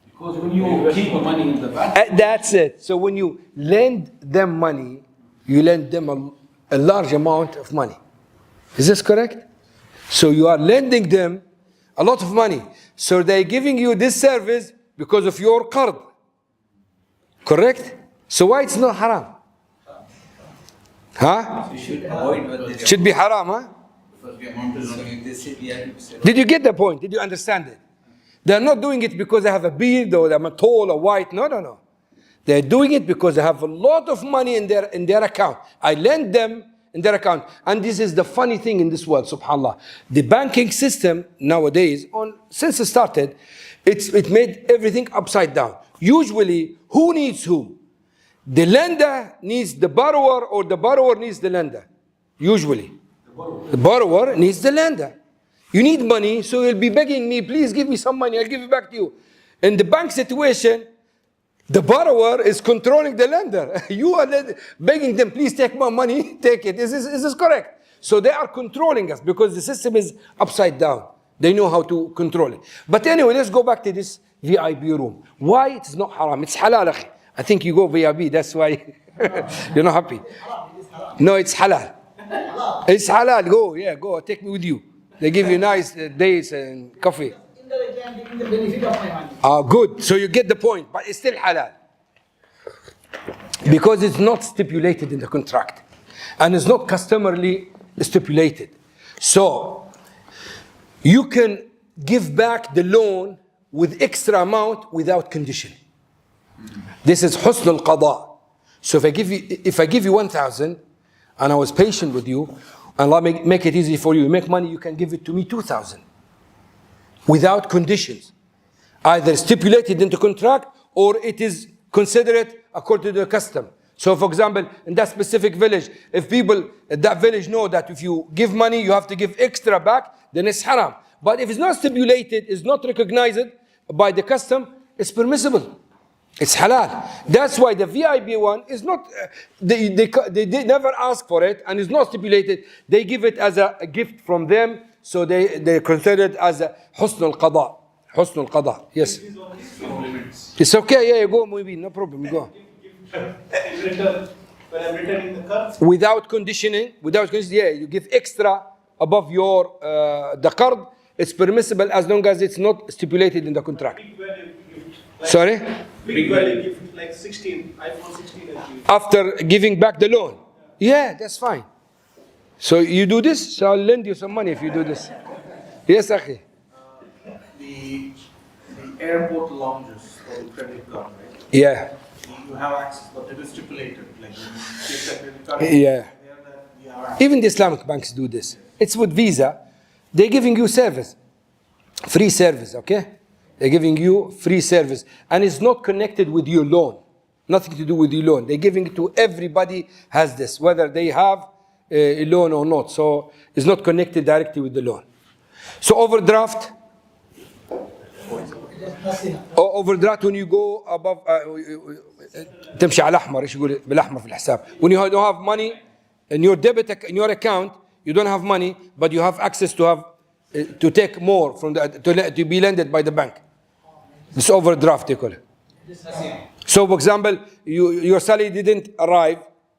Because when you keep the money in the bank, That's it. So when you lend them money, you lend them a large amount of money. Is this correct? So you are lending them a lot of money. So they're giving you this service because of your qard. Correct? So why it's not haram? Huh? You should avoid what they Should be haram, huh? because the amount is So not. if they say VIP, Did you get the point? Did you understand it? They're not doing it because they have a beard or they're tall or white. No. They're doing it because they have a lot of money in their account. I lend them in their account. And this is the funny thing in this world, subhanAllah. The banking system nowadays, since it started, it made everything upside down. Usually, who needs whom? The lender needs the borrower or the borrower needs the lender. Usually. The borrower needs the lender. You need money, so you'll be begging me, please give me some money, I'll give it back to you. In the bank situation, the borrower is controlling the lender. You are begging them, please take my money, take it. Is this correct? So they are controlling us because the system is upside down. They know how to control it. But anyway, let's go back to this VIB room. Why it's not haram? It's halal. Akhi. I think you go VIB, that's why you're not happy. No, it's halal. It's halal. Go, take me with you. They give you nice dates and coffee. Indirectly, I'm taking the benefit of my money. Good. So you get the point, but it's still halal. Because it's not stipulated in the contract. And it's not customarily stipulated. So you can give back the loan with extra amount without condition. This is husn al-qada. So if I give you 1,000 and I was patient with you, and Allah make it easy for you, make money, you can give it to me 2,000 without conditions. Either stipulated in the contract or it is considered according to the custom. So for example, in that specific village, if people at that village know that if you give money, you have to give extra back, then it's haram. But if it's not stipulated, it's not recognized by the custom, it's permissible. It's halal. That's why the VIB one is not, they never ask for it and it's not stipulated. They give it as a gift from them, so they consider it as a husn al-qada. Husn al-qada, yes. It's okay, go, maybe, no problem, go. In return, when I'm returning the car, Without conditioning, you give extra above your, the card. It's permissible as long as it's not stipulated in the contract. big value gift. Like Sorry? Big value gift, like 16, iPhone 16 and gift. After giving back the loan. Yeah, that's fine. So you do this, so I'll lend you some money if you do this. Yes, Akhi. The airport lounges for the credit card, right? Yeah, You have access, but it is stipulated, like when you take the credit card. yeah. there that you have access. Even the Islamic banks do this. It's with Visa. They're giving you service. Free service, okay? They're giving you free service. And it's not connected with your loan. Nothing to do with your loan. They're giving it to everybody has this, whether they have a loan or not. So it's not connected directly with the loan. So overdraft. Overdraft when you go above تمشي على الأحمر ايش يقول بالأحمر في الحساب. When you don't have money in your in your account, you don't have money, but you have access to have to take more from to be lended by the bank. This overdraft they call it. So, for example, your salary didn't arrive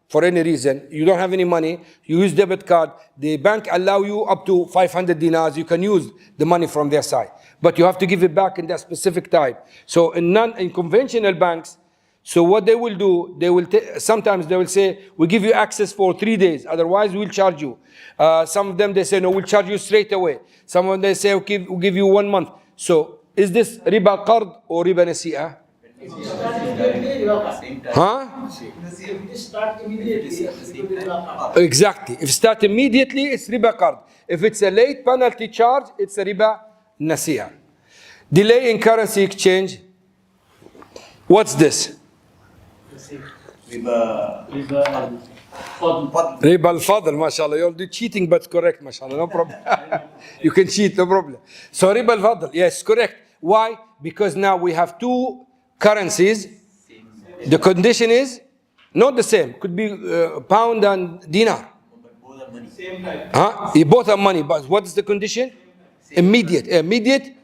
for any reason, you don't have any money, you use debit card, the bank allow you up to 500 dinars, you can use the money from their side. But you have to give it back in that specific time. So in conventional banks, so what they will do, sometimes they will say, we give you access for 3 days, otherwise we'll charge you. Some of them, they say, no, we'll charge you straight away. Some of them, they say, we'll give you 1 month. So is this riba qard or riba nasi'ah? Huh? If it start immediately, it will be riba. Exactly. If start immediately, it's riba qard. If it's a late penalty charge, it's a riba nasi'ah. Delay in currency exchange. What's this? Riba. Riba al-fadl, mashallah. You're cheating, but correct, mashallah. No problem. You can cheat, no problem. So riba al-fadl, yes, correct. Why? Because now we have two currencies. The condition is not the same. Could be pound and dinar. But both are money. Same type. Huh? Both are money, but what is the condition? Immediate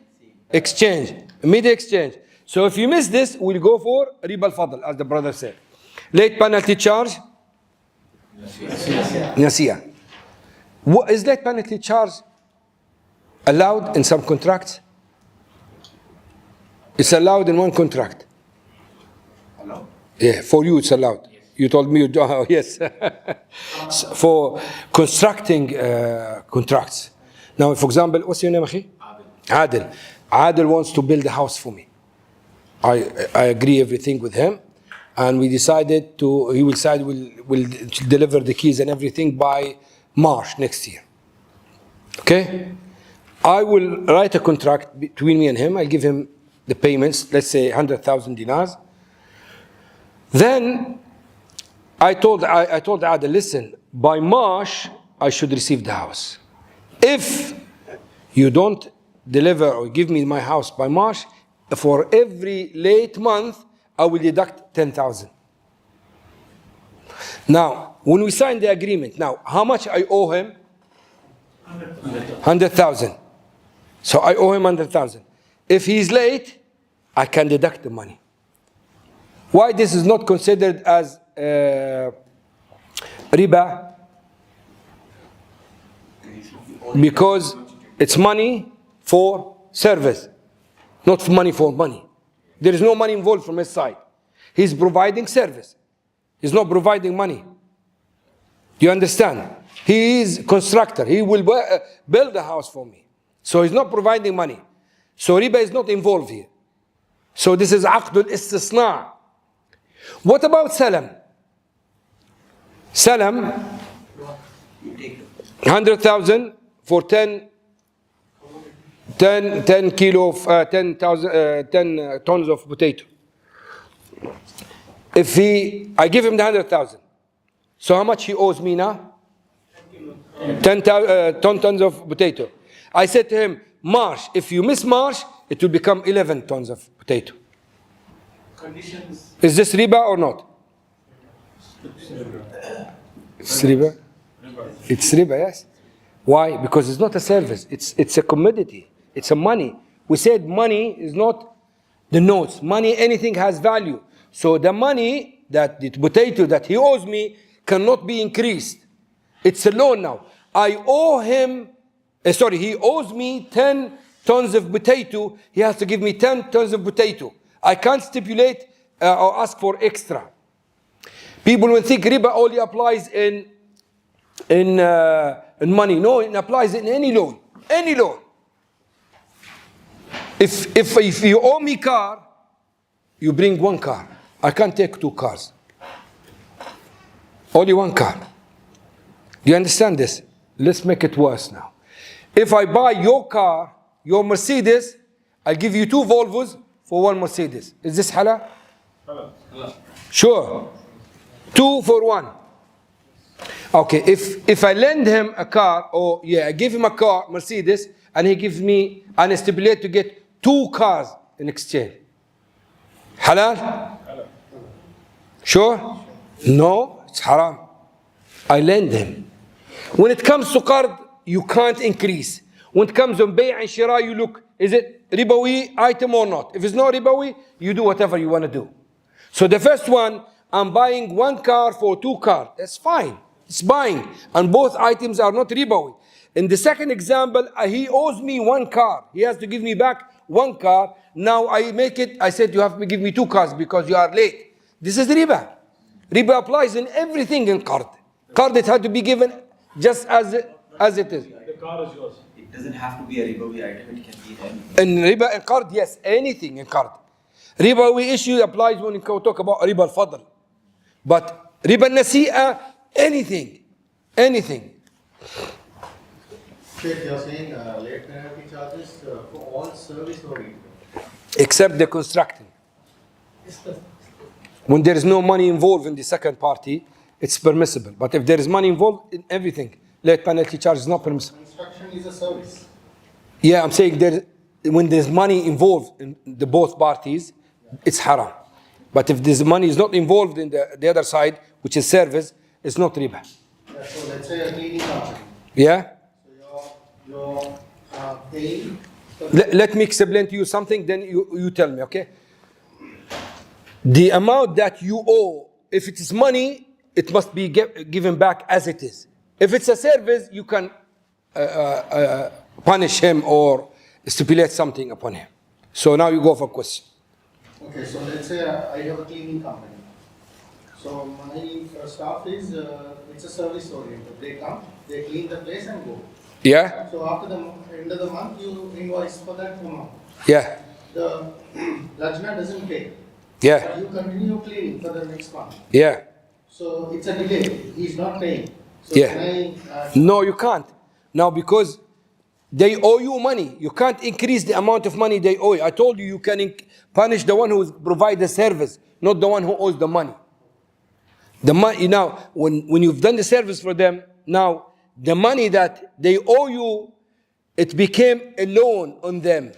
exchange. Immediate exchange. So if you miss this, we'll go for riba al-fadl, as the brother said. Late penalty charge? Nasiya. Is late penalty charge allowed in some contracts? It's allowed in one contract. Hello? Yeah, for you it's allowed. You told me you do, yes. For constructing contracts. Now, for example, what's your name, Akhi? Adil. Adil wants to build a house for me. I agree everything with him, and we decided he will decide will deliver the keys and everything by March next year. Okay? I will write a contract between me and him. I'll give him the payments, let's say 100,000 dinars. Then I told Adil, listen, by March I should receive the house. If you don't deliver or give me my house by March, for every late month, I will deduct 10,000. Now, when we sign the agreement, now, how much I owe him? 100,000. So I owe him 100,000. If he's late, I can deduct the money. Why this is not considered as riba? Because it's money for service, not money for money. There is no money involved from his side. He's providing service. He's not providing money. Do you understand? He is constructor. He will build a house for me. So he's not providing money. So riba is not involved here. So this is aqd al-istisna'. What about salam? Salam, 100,000 for 10 kilo of 10 tons of potato. If I give him the 100,000, so how much he owes me now? 10 tons of potato. I said to him, March, if you miss March, it will become 11 tons of potato. Conditions. Is this riba or not? It's riba. It's riba, yes. Why? Because it's not a service. It's a commodity. It's a money. We said money is not the notes. Money, anything has value. So the money, the potato that he owes me cannot be increased. It's a loan now. I owe him, he owes me 10 tons of potato. He has to give me 10 tons of potato. I can't stipulate or ask for extra. People will think riba only applies in money. No, it applies in any loan. Any loan. If you owe me car, you bring one car. I can't take 2 cars. Only one car. Do you understand this? Let's make it worse now. If I buy your car, your Mercedes, I'll give you 2 Volvos for 1 Mercedes. Is this halal? Sure. 2 for 1. Okay, if I lend him a car, I give him a car, Mercedes, and he gives me, and I stipulate to get 2 cars in exchange. Halal? Sure? No, it's haram. I lend him. When it comes to qard, you can't increase. When it comes on bay' and shira, you look, is it ribawi item or not? If it's not ribawi, you do whatever you want to do. So the first one, I'm buying one car for two cars. That's fine. It's buying. And both items are not ribawi. In the second example, he owes me one car. He has to give me back one car. Now I said you have to give me two cars because you are late. This is riba. Riba applies in everything in qard. Qard, it had to be given just as it is. The car is yours. It doesn't have to be a ribawi item, it can be anything. In riba in qard, yes, anything in qard. Ribawi issue applies when you talk about riba al-fadl. But riba al-nasi'a, anything. Sheikh, you're saying late penalty charges for all service oriented. Except the constructing. When there is no money involved in the second party, it's permissible. But if there is money involved in everything, late penalty charge is not permissible. Construction is a service. Yeah, I'm saying when there's money involved in the both parties, it's haram. But if this money is not involved in the other side, which is service, it's not riba. Yeah, so let's say a cleaning company. Yeah? So you're paying. Let me explain to you something, then you tell me, okay? The amount that you owe, if it is money, it must be given back as it is. If it's a service, you can punish him or stipulate something upon him. So now you go for question. Okay, so let's say I have a cleaning company. So my staff is, it's a service oriented. They come, they clean the place and go. Yeah? So after the end of the month, you invoice for that amount. Yeah. The Lajna doesn't pay. Yeah. But you continue cleaning for the next month. Yeah. So it's a delay. He's not paying. So Yeah. can I, No, you can't. Now, because they owe you money. You can't increase the amount of money they owe you. I told you, you can punish the one who provides the service, not the one who owes the money. The money now, when you've done the service for them, now the money that they owe you, it became a loan on them.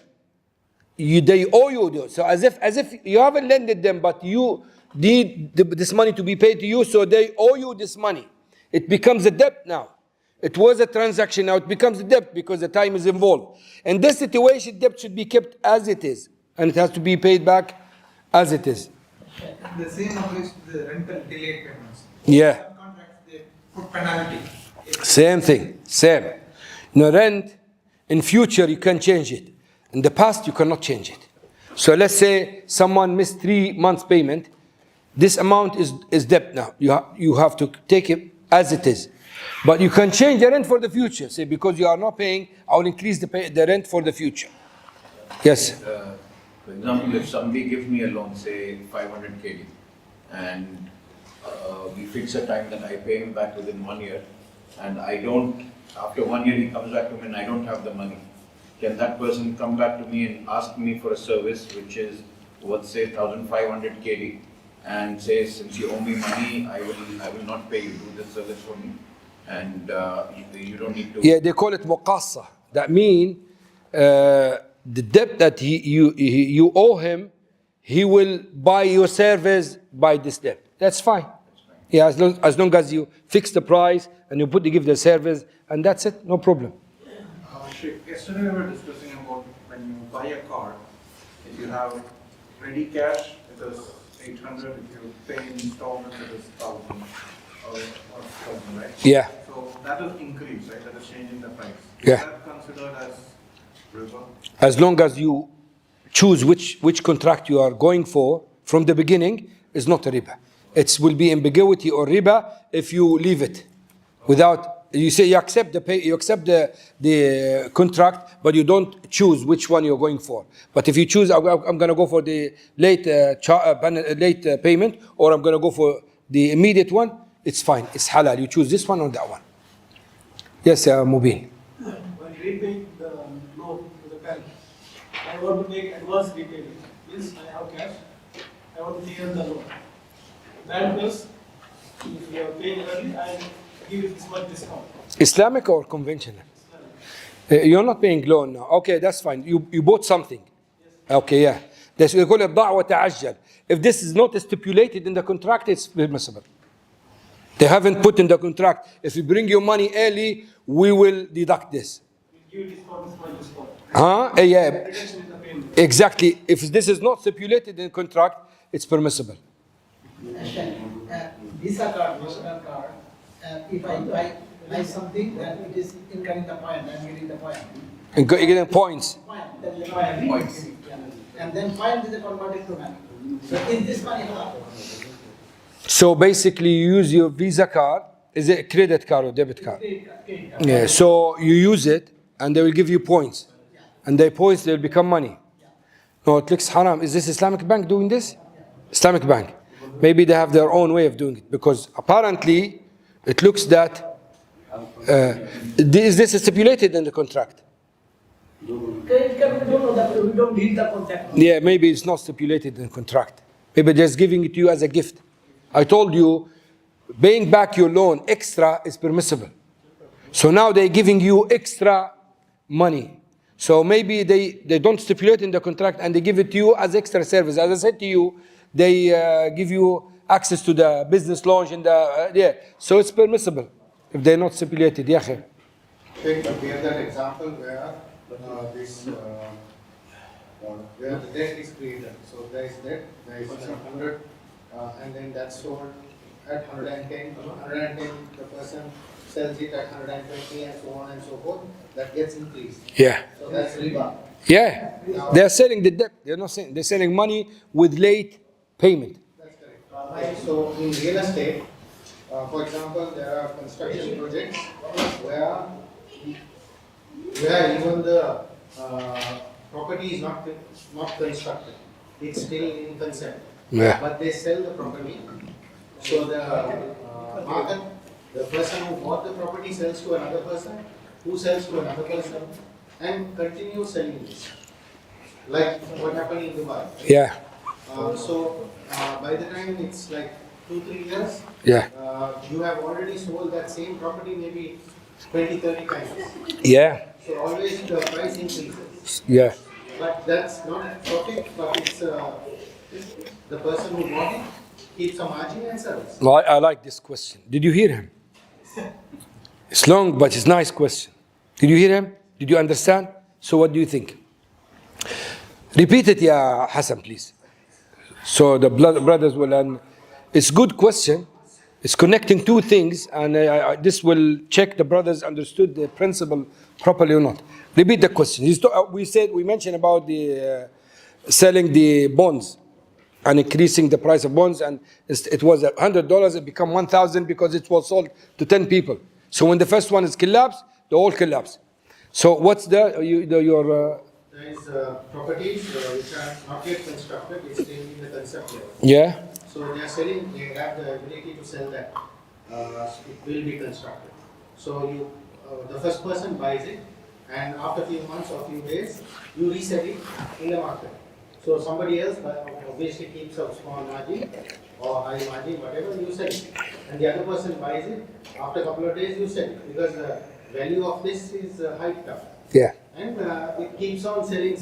They owe you, so as if you haven't lended them, but you need this money to be paid to you, so they owe you this money. It becomes a debt now. It was a transaction, now it becomes a debt because the time is involved. In this situation, debt should be kept as it is, and it has to be paid back as it is. The same applies to the rental delayed payments. Yeah. Some contracts, they put penalty. Same thing, same. No rent, in future you can change it. In the past you cannot change it. So let's say someone missed 3 months payment. This amount is debt now. You have to take it as it is. But you can change the rent for the future. Say, because you are not paying, I will increase the rent for the future. Yes. For example, if somebody gives me a loan, say 500 KD, and we fix a time that I pay him back within 1 year, and I don't, after 1 year he comes back to me and I don't have the money, can that person come back to me and ask me for a service which is worth say 1500 KD and say, since you owe me money, I will not pay you, do this service for me, and you don't need to. Yeah, they call it muqassa. That means the debt that you owe him, he will buy your service by this debt. That's fine. Yeah, as long as you fix the price and you give the service, and that's it, no problem. Sheikh, yesterday we were discussing about when you buy a car, if you have ready cash, it is 800, if you pay in installments, it is 1000 or 1000, right? Yeah. So that is increase, right? That is changing the price. Yeah. Is that considered as riba? As long as you choose which contract you are going for from the beginning, is not a riba. It will be ambiguity or riba if you leave it without. You say you accept the contract, but you don't choose which one you're going for. But if you choose, I'm going to go for the late payment, or I'm going to go for the immediate one, it's fine. It's halal. You choose this one or that one. Yes, Mubin. When repaying the loan to the bank, I want to make advance repayment. Means I have cash, I want to clear the loan. Bank means if you are paying early, I give you this much discount. Islamic or conventional? You're not paying loan now. Okay, that's fine. You bought something. Okay, yeah. That's we call it ضع وتعجل. If this is not stipulated in the contract, it's permissible. They haven't put in the contract, if you bring your money early, we will deduct this. We give discount, this much discount. Yeah. Reduction in the payment. Exactly. If this is not stipulated in contract, it's permissible. Visa card, Mastercard card, if I buy something, then it is incurring the point, I'm getting the point. And getting points. Point, then the point. And then point is converted to money. So is this money halal? So basically, you use your Visa card. Is it a credit card or debit card? Credit card. Yeah. So you use it, and they will give you points, and the points they will become money. No, it looks haram. Is this Islamic bank doing this? Islamic bank. Maybe they have their own way of doing it, because apparently it looks that is this stipulated in the contract? Credit card, we don't know that, we don't read the contract. Yeah, maybe it's not stipulated in the contract. Maybe just giving it to you as a gift. I told you, paying back your loan extra is permissible. So now they're giving you extra money. So maybe they don't stipulate in the contract and they give it to you as extra service. As I said to you, they give you access to the business lounge in the, yeah. So it's permissible if they're not stipulated. Yeah, khair. We have that example where where the debt is created. So there is debt, there is 100, and then that's sold at 110. 110, the person sells it at 120, and so on and so forth. That gets increased. Yeah. So that's riba. Yeah. They're selling the debt. They're not selling. They're selling money with late payment. That's correct. So in real estate, for example, there are construction projects where even the property is not constructed. It's still in concept. Yeah. But they sell the property. So the market, the person who bought the property sells to another person, who sells to another person, and continues selling this. Like what happened in Dubai. Yeah. So by the time it's like 2-3 years, Yeah. you have already sold that same property maybe 20-30 times. Yeah. So always the price increases. Yeah. But that's not profit, but it's the person who bought it keeps a margin and sells. Well, I like this question. Did you hear him? It's long, but it's a nice question. Did you hear him? Did you understand? So what do you think? Repeat it, Ya Hassan, please. So the brothers will, and it's good question. It's connecting two things, and this will check the brothers understood the principle properly or not. Repeat the question. We mentioned about the selling the bonds and increasing the price of bonds, and it was $100, it become 1,000 because it was sold to 10 people. So when the first one is collapsed, the whole collapse. So what's your There is properties which are not yet constructed, it's still in the concept level. yeah? So they are selling, they have the ability to sell that. It will be constructed. So the first person buys it, and after a few months or few days, you resell it in the market. So somebody else obviously keeps a small margin or high margin, whatever, you sell it. And the other person buys it, after a couple of days you sell it, because the value of this is hyped up. Yeah. And it keeps on selling,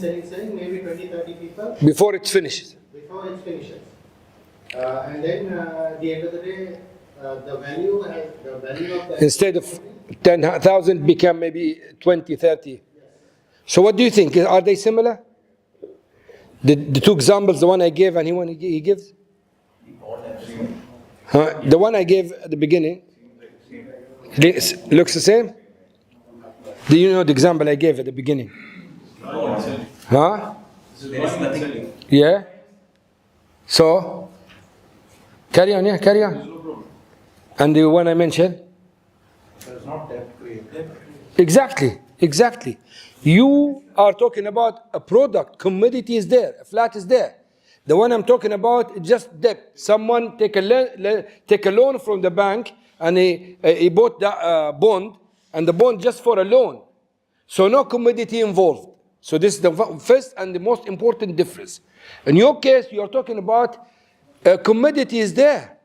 maybe 20-30 people. Before it finishes. Before it finishes. And then at the end of the day, the value of the... Instead of 10,000 become maybe 20, 30. So what do you think? Are they similar? The two examples, the one I gave and the one he gives? Huh? The one I gave at the beginning looks the same? Do you know the example I gave at the beginning? Huh? There is nothing. Yeah? So? Carry on, yeah, carry on. And the one I mentioned? There is not debt created. Exactly. You are talking about a product, commodity is there, a flat is there. The one I'm talking about is just debt. Someone take a loan from the bank and he bought the bond, and the bond just for a loan. So no commodity involved. So this is the first and the most important difference. In your case, you are talking about a commodity is there.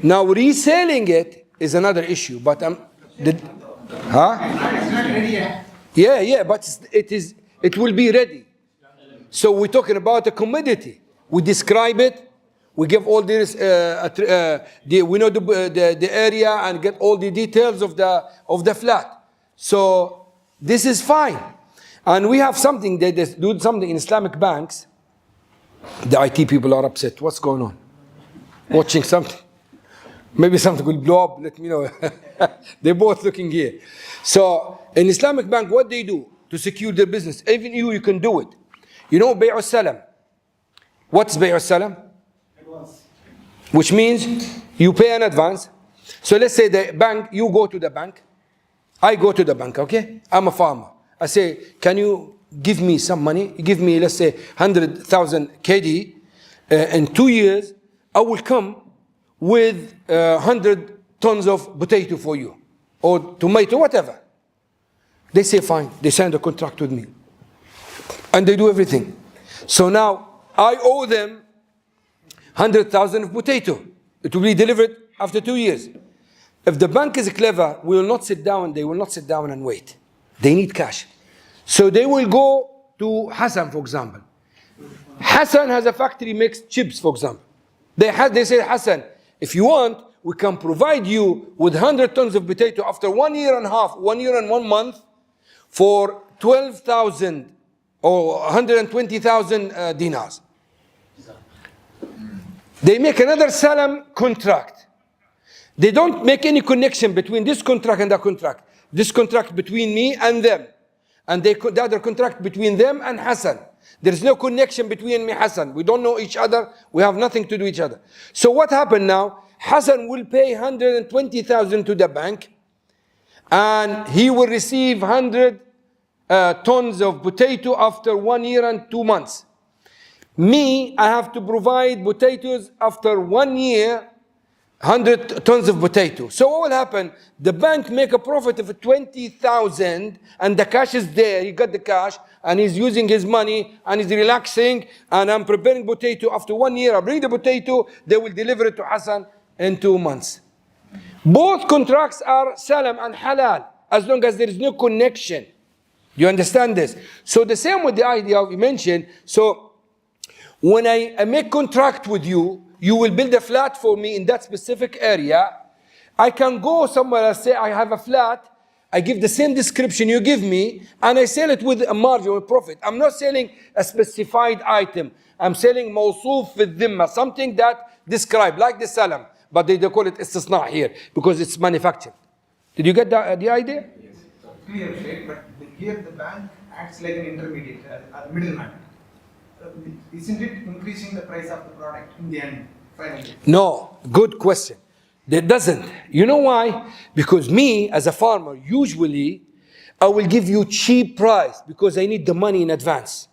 Now reselling it is another issue, but It's not ready yet. Yeah, but it will be ready. So we're talking about a commodity. We describe it. We give all this. We know the area and get all the details of the flat. So this is fine. And we have something. They do something in Islamic banks. The IT people are upset. What's going on? watching something. Maybe something will blow up, let me know. They're both looking here. So, in Islamic bank, what they do to secure their business, even you can do it. You know, Bay'u Salam. What's Bay'u Salam? Advance. Which means you pay an advance. So let's say the bank, you go to the bank. I go to the bank, okay? I'm a farmer. I say, can you give me some money? You give me, let's say, 100,000 KD. In 2 years, I will come with 100 tons of potato for you. Or tomato, whatever. They say, fine. They sign a contract with me. And they do everything. So now, I owe them 100,000 of potato. It will be delivered after 2 years. If the bank is clever, we will not sit down. They will not sit down and wait. They need cash. So they will go to Hassan, for example. Hassan has a factory, makes chips, for example. They say, Hassan, if you want, we can provide you with 100 tons of potato after 1 year and a half, 1 year and 1 month, for 12,000 or 120,000 dinars. They make another salam contract. They don't make any connection between this contract and that contract. This contract between me and them. And the other contract between them and Hassan. There is no connection between me and Hassan. We don't know each other. We have nothing to do with each other. So what happened now? Hassan will pay 120,000 to the bank. And he will receive 100 tons of potato after 1 year and 2 months. Me, I have to provide potatoes after 1 year, 100 tons of potato. So what will happen? The bank make a profit of 20,000 and the cash is there. He got the cash and he's using his money and he's relaxing and I'm preparing potato. After 1 year, I bring the potato. They will deliver it to Hassan in 2 months. Both contracts are salam and halal as long as there is no connection. You understand this? So the same with the idea of you mentioned. So when I make contract with you, you will build a flat for me in that specific area. I can go somewhere and say I have a flat. I give the same description you give me, and I sell it with a margin, with profit. I'm not selling a specified item. I'm selling mawsoof fi dhimma, something that described, like the salam. But they call it istisna here, because it's manufactured. Did you get the idea? Yes. Clear, Sheikh, but here the bank acts like an intermediate, a middleman. Isn't it increasing the price of the product in the end, finally? No, good question. It doesn't. You know why? Because me, as a farmer, usually I will give you cheap price because I need the money in advance.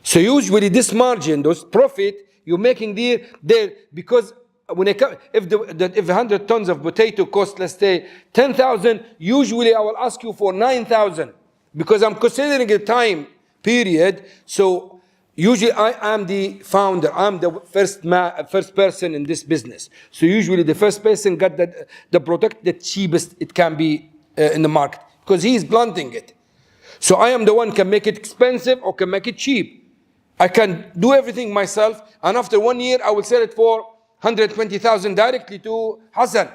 So usually this margin, those profit you're making there because when if 100 tons of potato cost, let's say 10,000, usually I will ask you for 9,000 because I'm considering a time period. So usually I am the founder. I'm the first person in this business. So usually the first person got the product the cheapest it can be in the market because he is blunting it. So I am the one can make it expensive or can make it cheap. I can do everything myself, and after 1 year I will sell it for 120,000 directly to Hassan,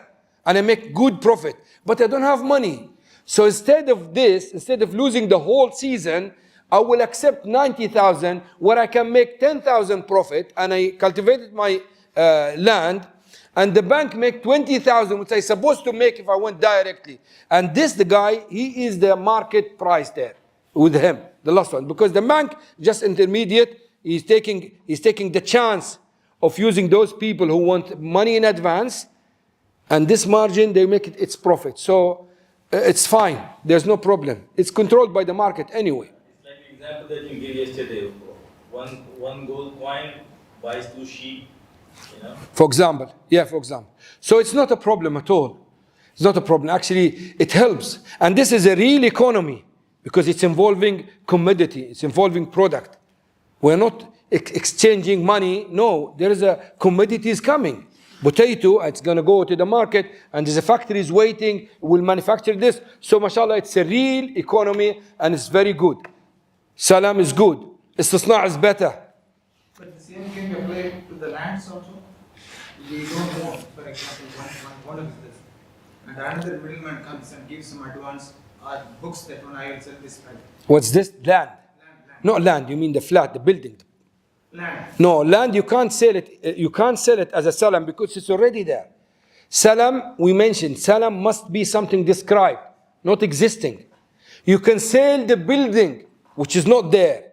and I make good profit. But I don't have money. So instead of losing the whole season, I will accept 90,000 where I can make 10,000 profit, and I cultivated my land, and the bank make 20,000, which I supposed to make if I went directly. And the guy, he is the market price there with him, the last one, because the bank just intermediate. He's taking the chance of using those people who want money in advance, and this margin they make it its profit. So it's fine. There's no problem. It's controlled by the market anyway. Example that you gave yesterday, one gold coin buys 2 sheep, you know? For example. So it's not a problem at all. It's not a problem. Actually, it helps. And this is a real economy because it's involving commodity. It's involving product. We're not exchanging money. No, there is a commodities coming. Potato, it's going to go to the market and there's a factory is waiting, will manufacture this. So mashallah, it's a real economy and it's very good. Salam is good. Istisna is better. But the same can be applied to the lands also. We don't know, for example, one of this. And another middleman comes and gives some advance or books that when I will sell this price. What's this? Land. No, land. You mean the flat, the building. land. No, land you can't sell it. You can't sell it as a salam because it's already there. Salam, we mentioned, salam must be something described, not existing. You can sell the building, which is not there,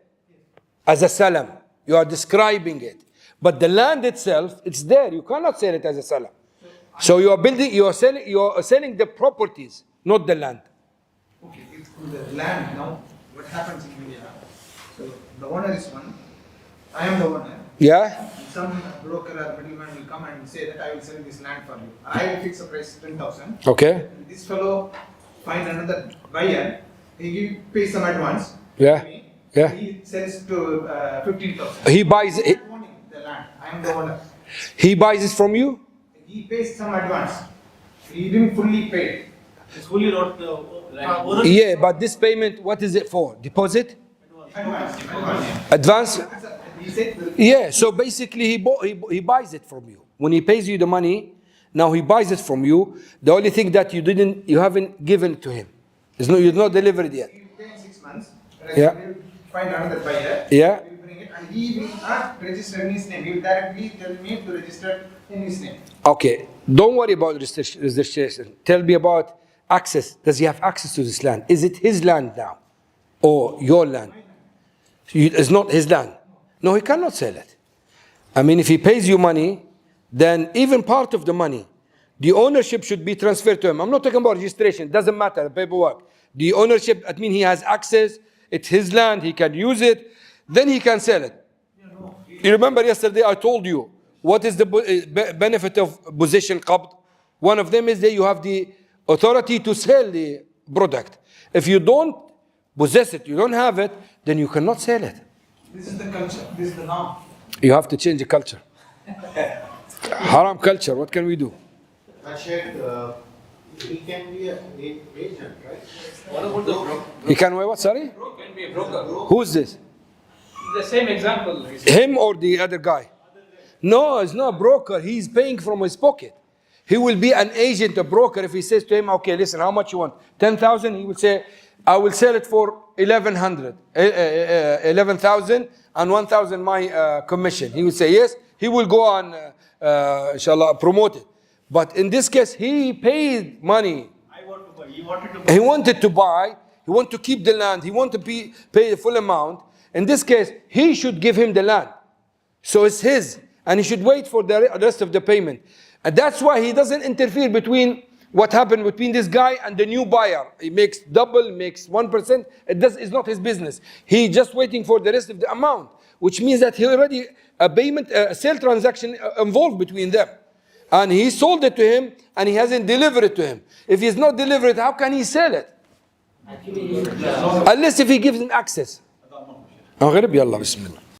as a salam. You are describing it. But the land itself, it's there. You cannot sell it as a salam. So you are selling the properties, not the land. Okay, if the land now, what happens in India? So the owner is one, I am the owner. Yeah? Some broker or middleman will come and say that I will sell this land for you. I will fix a price 10,000. Okay. This fellow find another buyer, pays some advance. Yeah. Me, Yeah. He sells to 15,000. He buys I it. am owning the land. I am the owner. He buys it from you? He pays some advance. He didn't fully pay. It's fully not, Yeah, but this payment, what is it for? Deposit? Advance. Advance? He said, Yeah, so basically he buys it from you. When he pays you the money, now he buys it from you. The only thing that you haven't given to him. You've not delivered yet. he will pay in 6 months. Yeah. He will find another buyer. Yeah. He will bring it and he will not register in his name. He will directly tell me to register in his name. Okay, don't worry about registration. Tell me about access. Does he have access to this land? Is it his land now? Or your land? It's not his land. No, he cannot sell it. I mean, if he pays you money, then even part of the money, the ownership should be transferred to him. I'm not talking about registration. It doesn't matter, the paperwork. The ownership, I mean, he has access. It's his land. He can use it. Then he can sell it. You remember yesterday I told you, what is the benefit of possession qabd? One of them is that you have the authority to sell the product. If you don't possess it, you don't have it, then you cannot sell it. This is the culture. This is the norm. You have to change the culture. Haram culture, what can we do? Sheikh, he can be an agent, right? what about the broker? He can wear what, sorry? Can be a broker. Who's this? The same example. Him or the other guy? No, it's not a broker. He's paying from his pocket. He will be an agent, a broker. If he says to him, okay, listen, how much you want? 10,000? He will say, I will sell it for 11,000 and 1,000 my commission. He will say yes. He will go on, inshallah, promote it. But in this case, he paid money. I want to buy. He wanted to buy. He wanted to buy. He wanted to keep the land. He wanted to pay the full amount. In this case, he should give him the land. So it's his. And he should wait for the rest of the payment. And that's why he doesn't interfere between what happened between this guy and the new buyer. He makes double, makes 1%. It's not his business. He's just waiting for the rest of the amount, which means that he already a sale transaction involved between them. And he sold it to him and he hasn't delivered it to him. If he's not delivered it, how can he sell it? Unless if he gives him access. يلا بسم الله.